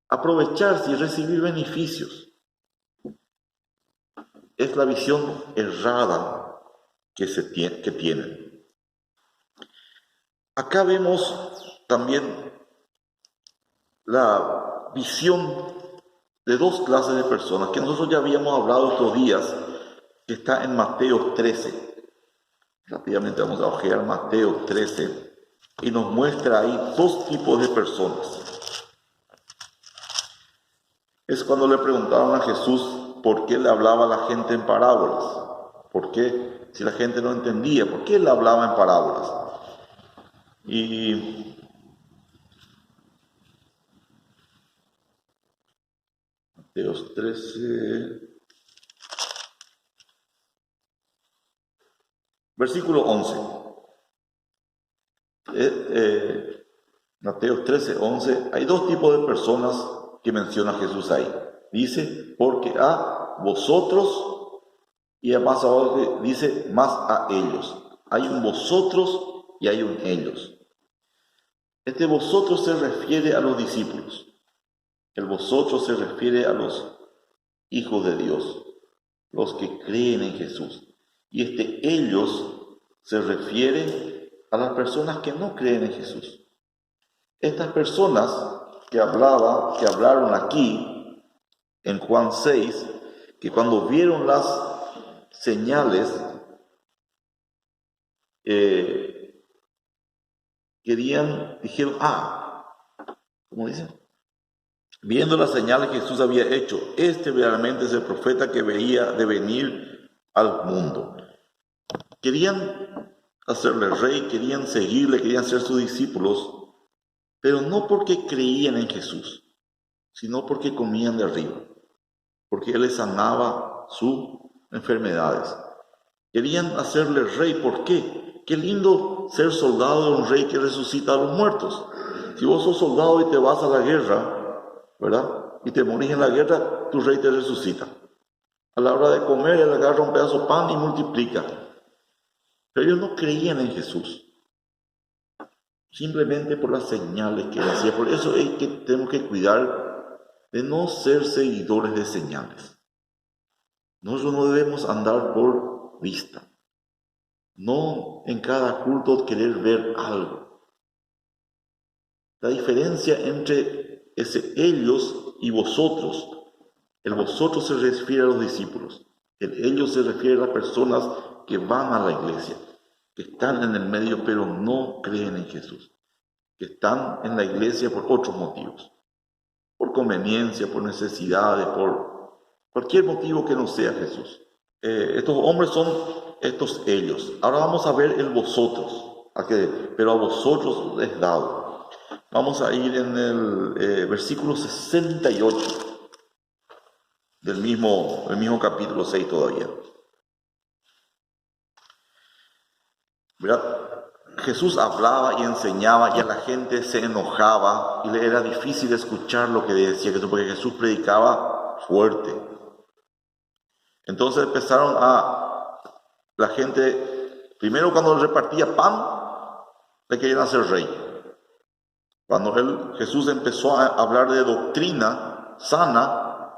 aprovecharse y recibir beneficios. Es la visión errada que tienen. Acá vemos también la visión de dos clases de personas que nosotros ya habíamos hablado estos días, que está en Mateo 13. Rápidamente vamos a ojear Mateo 13 y nos muestra ahí dos tipos de personas. Es cuando le preguntaron a Jesús por qué le hablaba a la gente en parábolas. ¿Por qué? Si la gente no entendía, ¿por qué le hablaba en parábolas? Y Mateo 13, versículo 11. Mateo 13, 11. Hay dos tipos de personas que menciona Jesús ahí. Dice, porque a vosotros, y más abajo dice, más a ellos. Hay un vosotros y hay un ellos. Este vosotros se refiere a los discípulos. El vosotros se refiere a los hijos de Dios, los que creen en Jesús. Y este ellos se refiere a las personas que no creen en Jesús. Estas personas que hablaron aquí en Juan 6, que cuando vieron las señales, dijeron, ¿cómo dicen? Viendo las señales que Jesús había hecho, este realmente es el profeta que veía de venir al mundo. Querían hacerle rey, querían seguirle, querían ser sus discípulos, pero no porque creían en Jesús, sino porque comían de arriba, porque Él les sanaba sus enfermedades. Querían hacerle rey, ¿por qué? Qué lindo ser soldado de un rey que resucita a los muertos. Si vos sos soldado y te vas a la guerra, ¿verdad? Y te morís en la guerra, tu rey te resucita. A la hora de comer, Él agarra un pedazo de pan y multiplica. Pero ellos no creían en Jesús, simplemente por las señales que Él hacía. Por eso es que tenemos que cuidar de no ser seguidores de señales. Nosotros no debemos andar por vista, no en cada culto querer ver algo. La diferencia entre ese ellos y vosotros, el vosotros se refiere a los discípulos, el ellos se refiere a las personas que van a la iglesia, que están en el medio pero no creen en Jesús, que están en la iglesia por otros motivos, por conveniencia, por necesidades, por cualquier motivo que no sea Jesús. Estos hombres son estos ellos. Ahora vamos a ver el vosotros, pero a vosotros es dado. Vamos a ir en el versículo 68 del mismo capítulo 6 todavía. ¿Verdad? Jesús hablaba y enseñaba y a la gente se enojaba y le era difícil escuchar lo que decía Jesús, porque Jesús predicaba fuerte. Entonces empezaron la gente, primero cuando repartía pan, le querían hacer rey. Cuando Jesús empezó a hablar de doctrina sana,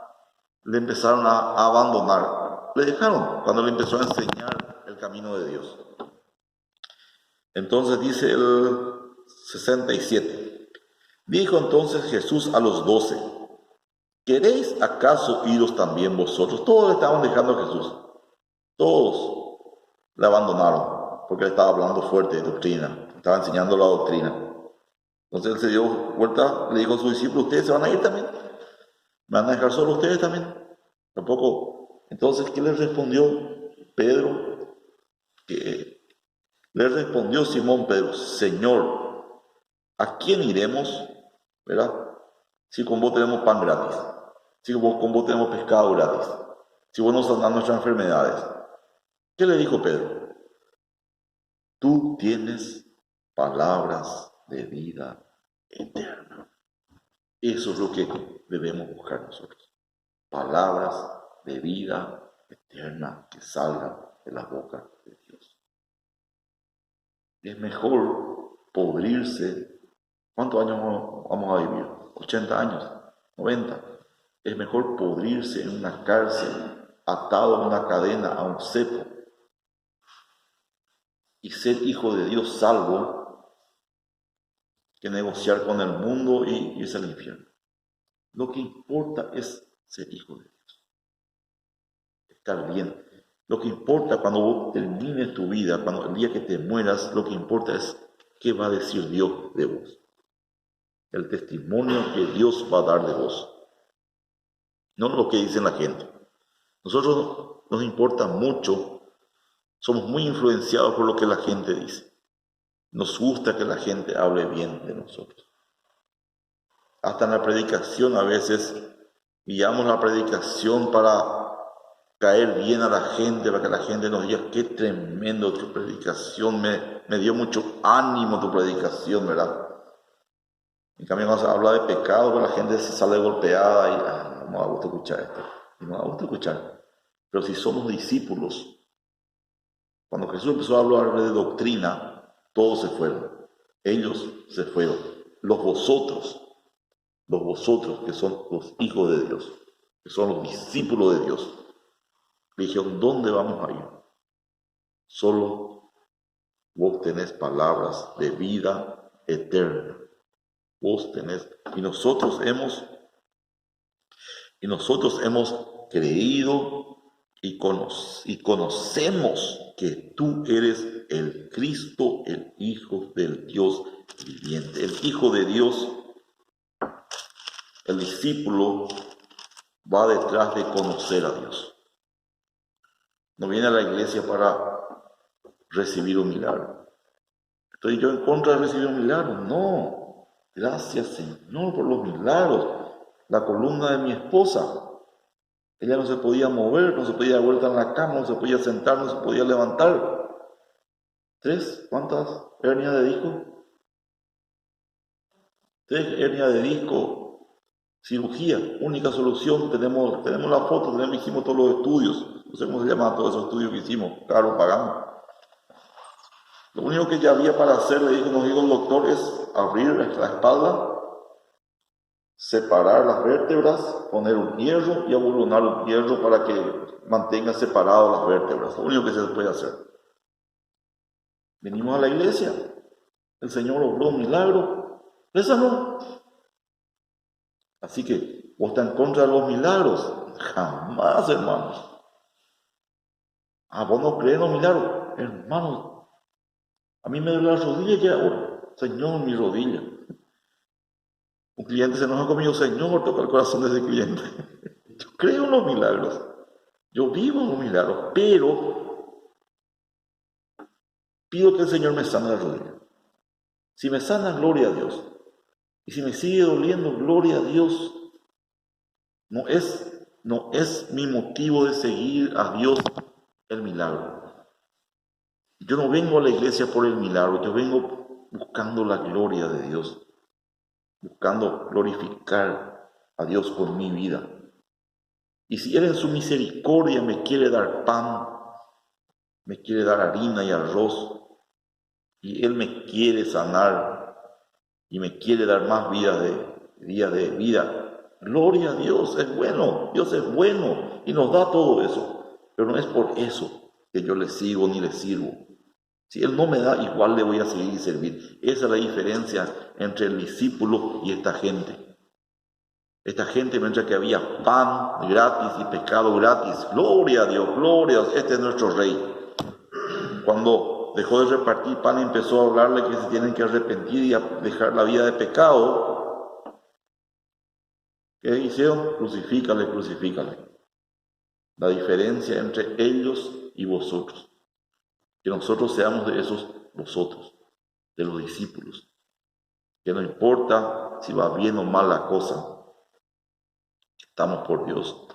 le empezaron a abandonar. Le dejaron cuando le empezó a enseñar el camino de Dios. Entonces dice el 67. Dijo entonces Jesús a los 12, ¿queréis acaso iros también vosotros? Todos le estaban dejando a Jesús. Todos le abandonaron porque le estaba hablando fuerte de doctrina. Estaba enseñando la doctrina. Entonces él se dio vuelta, le dijo a sus discípulos, ¿ustedes se van a ir también? ¿Me van a dejar solo ustedes también? Tampoco. Entonces, ¿qué les respondió Pedro? Le respondió Simón Pedro, Señor, ¿a quién iremos? ¿Verdad? Si con vos tenemos pan gratis, si con vos tenemos pescado gratis, si vos nos sanás nuestras enfermedades. ¿Qué le dijo Pedro? Tú tienes palabras de vida eterna. Eso es lo que debemos buscar nosotros. Palabras de vida eterna que salgan de la boca de Dios. Es mejor podrirse. ¿Cuántos años vamos a vivir? 80 años, 90. Es mejor podrirse en una cárcel, atado a una cadena, a un cepo, y ser hijo de Dios salvo, que negociar con el mundo y irse al infierno. Lo que importa es ser hijo de Dios, estar bien. Lo que importa cuando vos termines tu vida, cuando el día que te mueras, lo que importa es qué va a decir Dios de vos. El testimonio que Dios va a dar de vos. No lo que dice la gente. Nosotros nos importa mucho, somos muy influenciados por lo que la gente dice. Nos gusta que la gente hable bien de nosotros. Hasta en la predicación a veces guiamos la predicación para caer bien a la gente, para que la gente nos diga qué tremendo tu predicación, me dio mucho ánimo tu predicación, ¿verdad? En cambio, cuando se habla de pecado, pues la gente se sale golpeada y no me da gusto escuchar esto. Y no me da gusto escuchar. Pero si somos discípulos, cuando Jesús empezó a hablar de doctrina, todos se fueron. Ellos se fueron. Los vosotros que son los hijos de Dios, que son los discípulos de Dios, dijeron, ¿dónde vamos a ir? Solo vos tenés palabras de vida eterna. Vos tenés, y nosotros hemos creído y conocemos que tú eres el Cristo, el Hijo del Dios viviente. El Hijo de Dios, el discípulo, va detrás de conocer a Dios. No viene a la iglesia para recibir un milagro. ¿Estoy yo en contra de recibir un milagro? No. Gracias, Señor, por los milagros. La columna de mi esposa, ella no se podía mover, no se podía dar vuelta en la cama, no se podía sentar, no se podía levantar. 3, ¿cuántas hernias de disco? 3 hernias de disco, cirugía, única solución. Tenemos la foto, hicimos todos los estudios, no sé cómo se llaman todos esos estudios que hicimos, caro, pagamos. Lo único que ya había para hacer, nos dijo el doctor, es abrir la espalda, separar las vértebras, poner un hierro y abulunar un hierro para que mantenga separadas las vértebras. Lo único que se puede hacer. Venimos a la iglesia, el Señor obró un milagro, le sanó. Así que, ¿vos estás en contra de los milagros? Jamás, hermanos. ¿Vos no crees en los milagros? Hermanos, a mí me duele la rodilla ya ahora. Señor, mi rodilla. Un cliente se enoja conmigo, Señor, toca el corazón de ese cliente. Yo creo en los milagros. Yo vivo en los milagros, pero pido que el Señor me sane la rodilla. Si me sana, gloria a Dios. Y si me sigue doliendo, gloria a Dios. No es mi motivo de seguir a Dios el milagro. Yo no vengo a la iglesia por el milagro, yo vengo buscando la gloria de Dios, buscando glorificar a Dios con mi vida. Y si Él en su misericordia me quiere dar pan, me quiere dar harina y arroz, y Él me quiere sanar y me quiere dar más días de vida, gloria a Dios, es bueno, Dios es bueno y nos da todo eso, pero no es por eso que yo le sigo ni le sirvo. Si Él no me da, igual le voy a seguir y servir. Esa es la diferencia entre el discípulo y esta gente. Esta gente, mientras que había pan gratis y pescado gratis, gloria a Dios, este es nuestro rey. Cuando dejó de repartir pan, empezó a hablarle que se tienen que arrepentir y a dejar la vida de pecado. ¿Qué hicieron? Crucifícale. La diferencia entre ellos y vosotros. Que nosotros seamos de esos vosotros, de los discípulos. Que no importa si va bien o mal la cosa, estamos por Dios.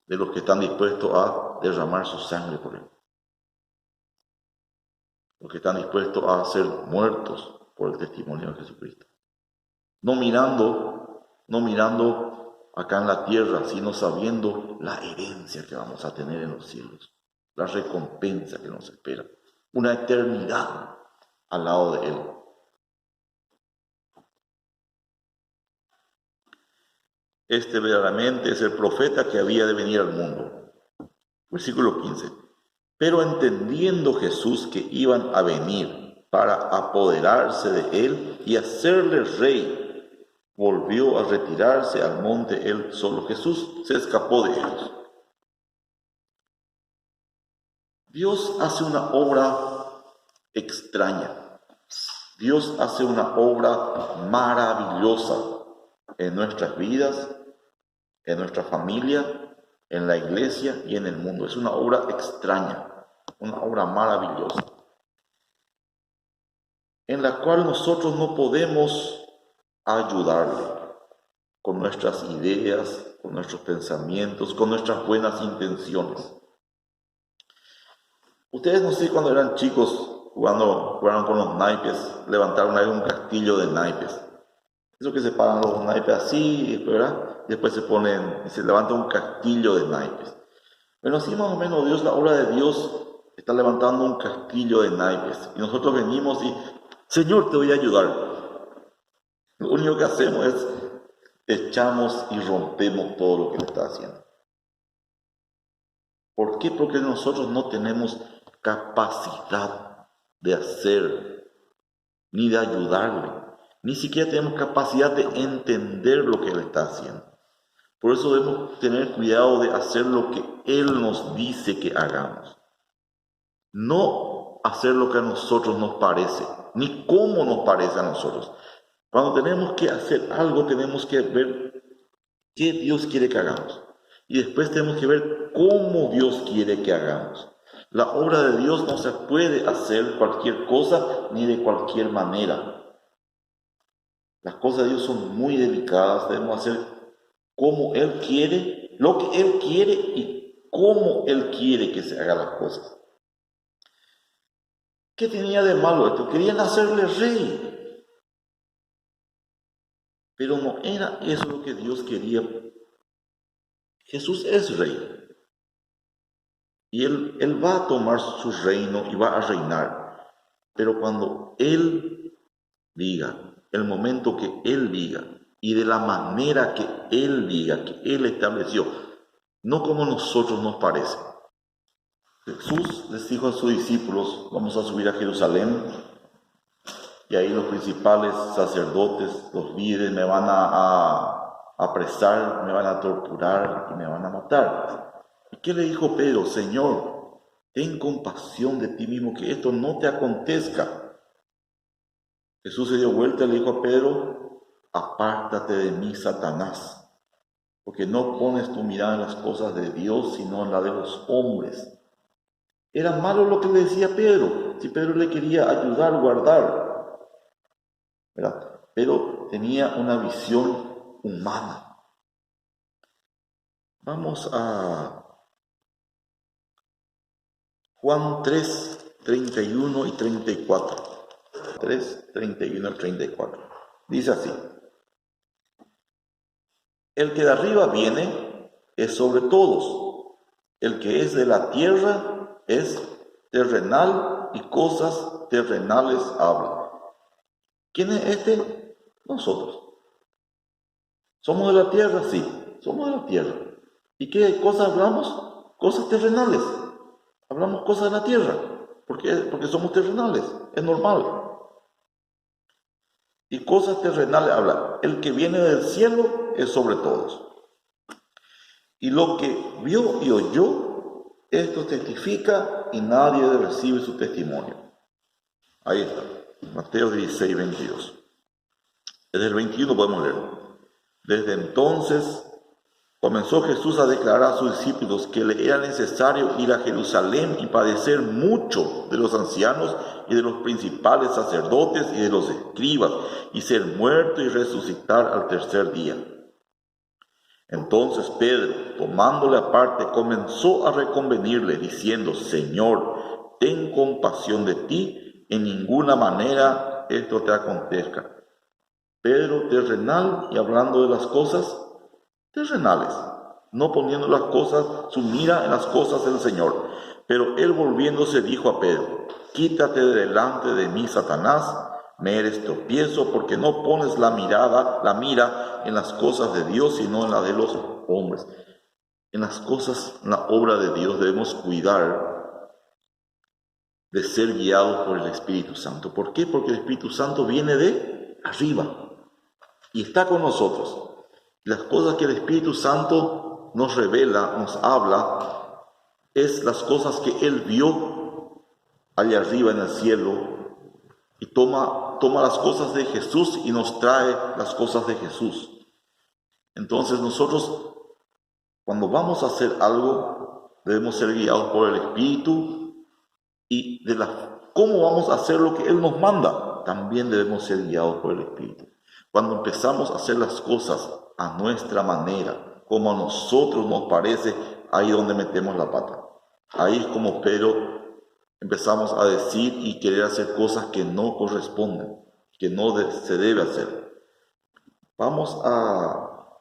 De los que están dispuestos a derramar su sangre por Él. los que están dispuestos a ser muertos por el testimonio de Jesucristo. No mirando acá en la tierra, sino sabiendo la herencia que vamos a tener en los cielos, la recompensa que nos espera, una eternidad al lado de Él. Este verdaderamente es el profeta que había de venir al mundo. Versículo 15. Pero entendiendo Jesús que iban a venir para apoderarse de Él y hacerle rey, volvió a retirarse al monte Él solo. Jesús se escapó de ellos. Dios hace una obra extraña. Dios hace una obra maravillosa en nuestras vidas, en nuestra familia, en la iglesia y en el mundo. Es una obra extraña, una obra maravillosa, en la cual nosotros no podemos ayudarle con nuestras ideas, con nuestros pensamientos, con nuestras buenas intenciones. Ustedes, no sé, cuando eran chicos, jugaron con los naipes, levantaron ahí un castillo de naipes. Eso que se paran los naipes así, ¿verdad? Después se levanta un castillo de naipes. Bueno, así más o menos Dios, la obra de Dios, está levantando un castillo de naipes. Y nosotros venimos y, Señor, te voy a ayudar. Lo único que hacemos es echamos y rompemos todo lo que Él está haciendo. ¿Por qué? Porque nosotros no tenemos capacidad de hacer, ni de ayudarle. Ni siquiera tenemos capacidad de entender lo que Él está haciendo. Por eso debemos tener cuidado de hacer lo que Él nos dice que hagamos. No hacer lo que a nosotros nos parece, ni cómo nos parece a nosotros. Cuando tenemos que hacer algo, tenemos que ver qué Dios quiere que hagamos. Y después tenemos que ver cómo Dios quiere que hagamos. La obra de Dios no se puede hacer cualquier cosa ni de cualquier manera. Las cosas de Dios son muy delicadas, debemos hacer como Él quiere, lo que Él quiere y cómo Él quiere que se hagan las cosas. ¿Qué tenía de malo esto? Querían hacerle rey. Pero no era eso lo que Dios quería. Jesús es rey. Y Él va a tomar su reino y va a reinar. Pero cuando Él diga, el momento que Él diga y de la manera que Él diga, que Él estableció, no como nosotros nos parece. Jesús les dijo a sus discípulos, vamos a subir a Jerusalén y ahí los principales sacerdotes, los líderes me van a apresar, me van a torturar y me van a matar. ¿Y qué le dijo Pedro? Señor, ten compasión de ti mismo, que esto no te acontezca. Jesús se dio vuelta y le dijo a Pedro, apártate de mí, Satanás, porque no pones tu mirada en las cosas de Dios, sino en la de los hombres. Era malo lo que le decía Pedro, si Pedro le quería ayudar, guardar, ¿verdad? Pero tenía una visión humana. Vamos a Juan 3, 31 y 34. 3, 31 al 34. Dice así: el que de arriba viene es sobre todos, el que es de la tierra es terrenal y cosas terrenales habla. ¿Quién es este? Nosotros. ¿Somos de la tierra? Sí, somos de la tierra. ¿Y qué cosas hablamos? Cosas terrenales. Hablamos cosas de la tierra, porque somos terrenales, es normal. Y cosas terrenales habla. El que viene del cielo es sobre todos. Y lo que vio y oyó, esto testifica y nadie recibe su testimonio. Ahí está, Mateo 16, 22. Desde el 21 podemos leer. Desde entonces comenzó Jesús a declarar a sus discípulos que le era necesario ir a Jerusalén y padecer mucho de los ancianos y de los principales sacerdotes y de los escribas, y ser muerto y resucitar al tercer día. Entonces Pedro, tomándole aparte, comenzó a reconvenirle, diciendo: Señor, ten compasión de ti en ninguna manera esto te acontezca. Pedro, terrenal, y hablando de las cosas terrenales, no poniendo las cosas, su mira en las cosas del Señor. Pero él volviéndose dijo a Pedro: quítate de delante de mí, Satanás, me eres tropiezo, porque no pones la mira en las cosas de Dios, sino en la de los hombres. En las cosas, en la obra de Dios, debemos cuidar de ser guiados por el Espíritu Santo. ¿Por qué? Porque el Espíritu Santo viene de arriba y está con nosotros. Las cosas que el Espíritu Santo nos revela, nos habla, es las cosas que Él vio allá arriba en el cielo, y toma las cosas de Jesús y nos trae las cosas de Jesús. Entonces nosotros, cuando vamos a hacer algo, debemos ser guiados por el Espíritu, y cómo vamos a hacer lo que Él nos manda, también debemos ser guiados por el Espíritu. Cuando empezamos a hacer las cosas a nuestra manera, como a nosotros nos parece, ahí es donde metemos la pata. Ahí es como Pedro empezamos a decir y querer hacer cosas que no corresponden, que no se debe hacer. Vamos a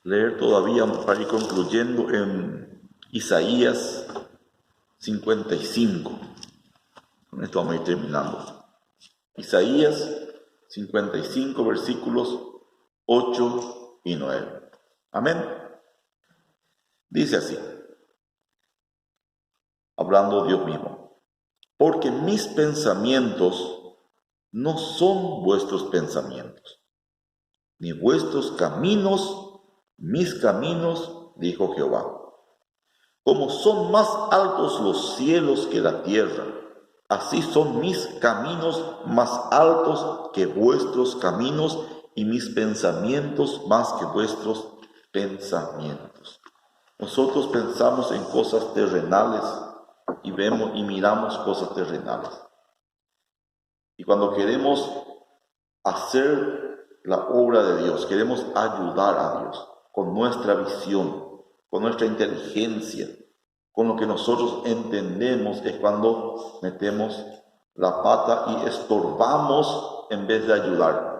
leer todavía para ir concluyendo en Isaías 55. Con esto vamos a ir terminando. Isaías 55, versículos 8 y 9. Amén. Dice así, hablando Dios mismo: porque mis pensamientos no son vuestros pensamientos, ni vuestros caminos mis caminos, dijo Jehová. Como son más altos los cielos que la tierra, así son mis caminos más altos que vuestros caminos, y mis pensamientos más que vuestros pensamientos. Nosotros pensamos en cosas terrenales y vemos y miramos cosas terrenales. Y cuando queremos hacer la obra de Dios, queremos ayudar a Dios con nuestra visión, con nuestra inteligencia, con lo que nosotros entendemos, es cuando metemos la pata y estorbamos en vez de ayudar.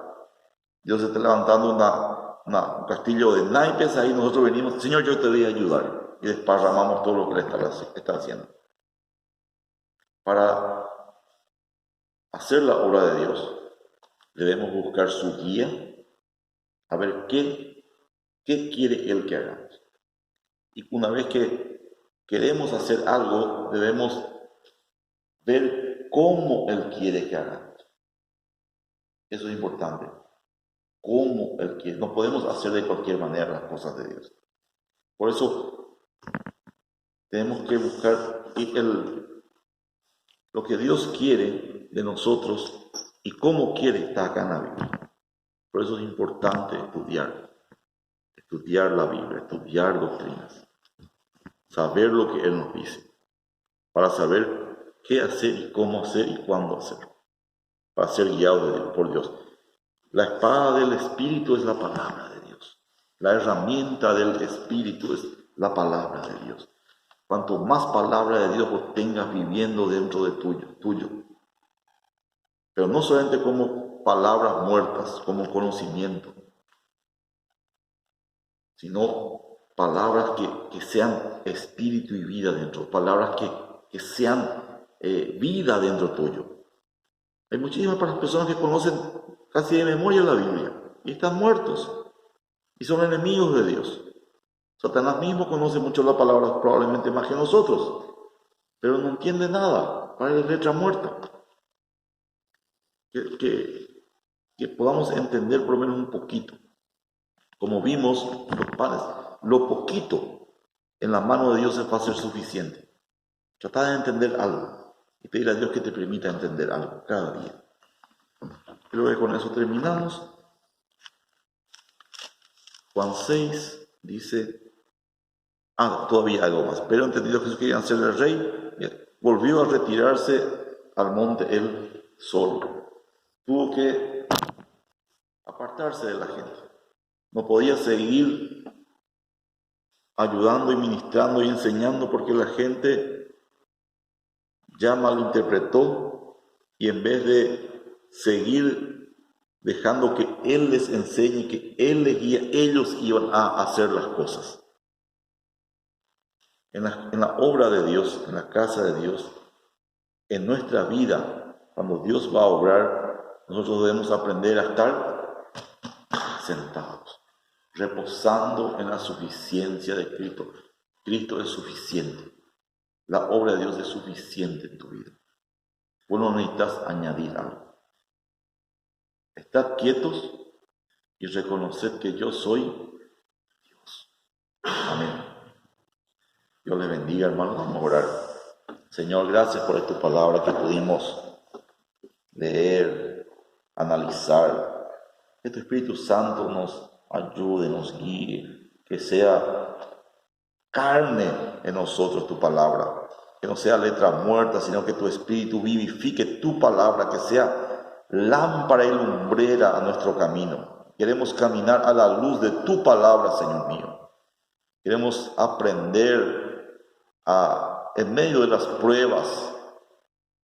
Dios está levantando un castillo de naipes, ahí nosotros venimos: Señor, yo te voy a ayudar, y desparramamos todo lo que le está haciendo. Para hacer la obra de Dios, debemos buscar su guía, a ver qué quiere Él que hagamos. Y una vez que queremos hacer algo, debemos ver cómo Él quiere que hagamos. Eso es importante. Cómo Él quiere. No podemos hacer de cualquier manera las cosas de Dios. Por eso tenemos que buscar lo que Dios quiere de nosotros y cómo quiere estar acá en la Biblia. Por eso es importante estudiar la Biblia, estudiar doctrinas, saber lo que Él nos dice, para saber qué hacer y cómo hacer y cuándo hacer, para ser guiados por Dios. La espada del Espíritu es la palabra de Dios. La herramienta del Espíritu es la palabra de Dios. Cuanto más palabra de Dios vos tengas viviendo dentro de tuyo. Pero no solamente como palabras muertas, como conocimiento, sino palabras que sean espíritu y vida dentro, palabras que sean vida dentro tuyo. Hay muchísimas personas que conocen casi de memoria la Biblia y están muertos y son enemigos de Dios. Satanás mismo conoce mucho la palabra, probablemente más que nosotros, pero no entiende nada, para él es letra muerta. Que podamos entender por lo menos un poquito. Como vimos los panes, lo poquito en la mano de Dios va a ser suficiente. Trata de entender algo y pedir a Dios que te permita entender algo cada día. Creo que con eso terminamos. Juan 6 dice, todavía algo más. Pero entendido que Jesús quería ser el rey, volvió a retirarse al monte él solo. Tuvo que apartarse de la gente. No podía seguir ayudando y ministrando y enseñando porque la gente ya malinterpretó Y en vez de seguir dejando que Él les enseñe, que Él les guíe, ellos iban a hacer las cosas. En la obra de Dios, en la casa de Dios, en nuestra vida, cuando Dios va a obrar, nosotros debemos aprender a estar sentados, reposando en la suficiencia de Cristo. Cristo es suficiente. La obra de Dios es suficiente en tu vida. Vos no necesitas añadir algo. Estad quietos y reconoced que yo soy Dios. Amén. Dios les bendiga, hermanos. Vamos a orar. Señor, gracias por esta palabra que pudimos leer, analizar. Que tu Espíritu Santo nos ayude, nos guíe, que sea carne en nosotros tu palabra, que no sea letra muerta, sino que tu Espíritu vivifique tu palabra, que sea lámpara y lumbrera a nuestro camino. Queremos caminar a la luz de tu palabra, Señor mío. Queremos aprender en medio de las pruebas,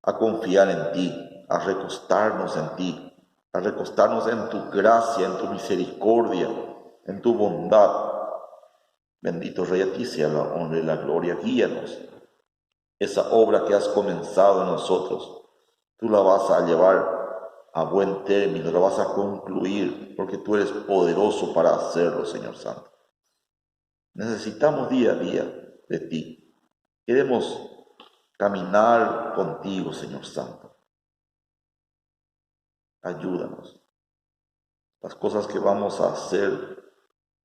a confiar en ti, a recostarnos en ti, a recostarnos en tu gracia, en tu misericordia, en tu bondad. Bendito Rey, a ti sea la honra y la gloria. Guíanos. Esa obra que has comenzado en nosotros, tú la vas a llevar a buen término, la vas a concluir, porque tú eres poderoso para hacerlo, Señor Santo. Necesitamos día a día de ti. Queremos caminar contigo, Señor Santo. Ayúdanos. Las cosas que vamos a hacer,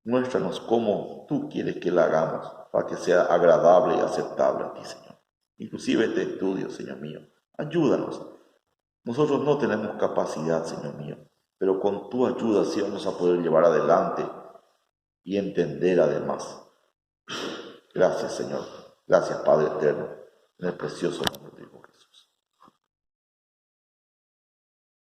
muéstranos cómo tú quieres que la hagamos, para que sea agradable y aceptable a ti, Señor. Inclusive este estudio, Señor mío. Ayúdanos. Nosotros no tenemos capacidad, Señor mío, pero con tu ayuda sí vamos a poder llevar adelante y entender además. Gracias, Señor. Gracias, Padre eterno, en el precioso nombre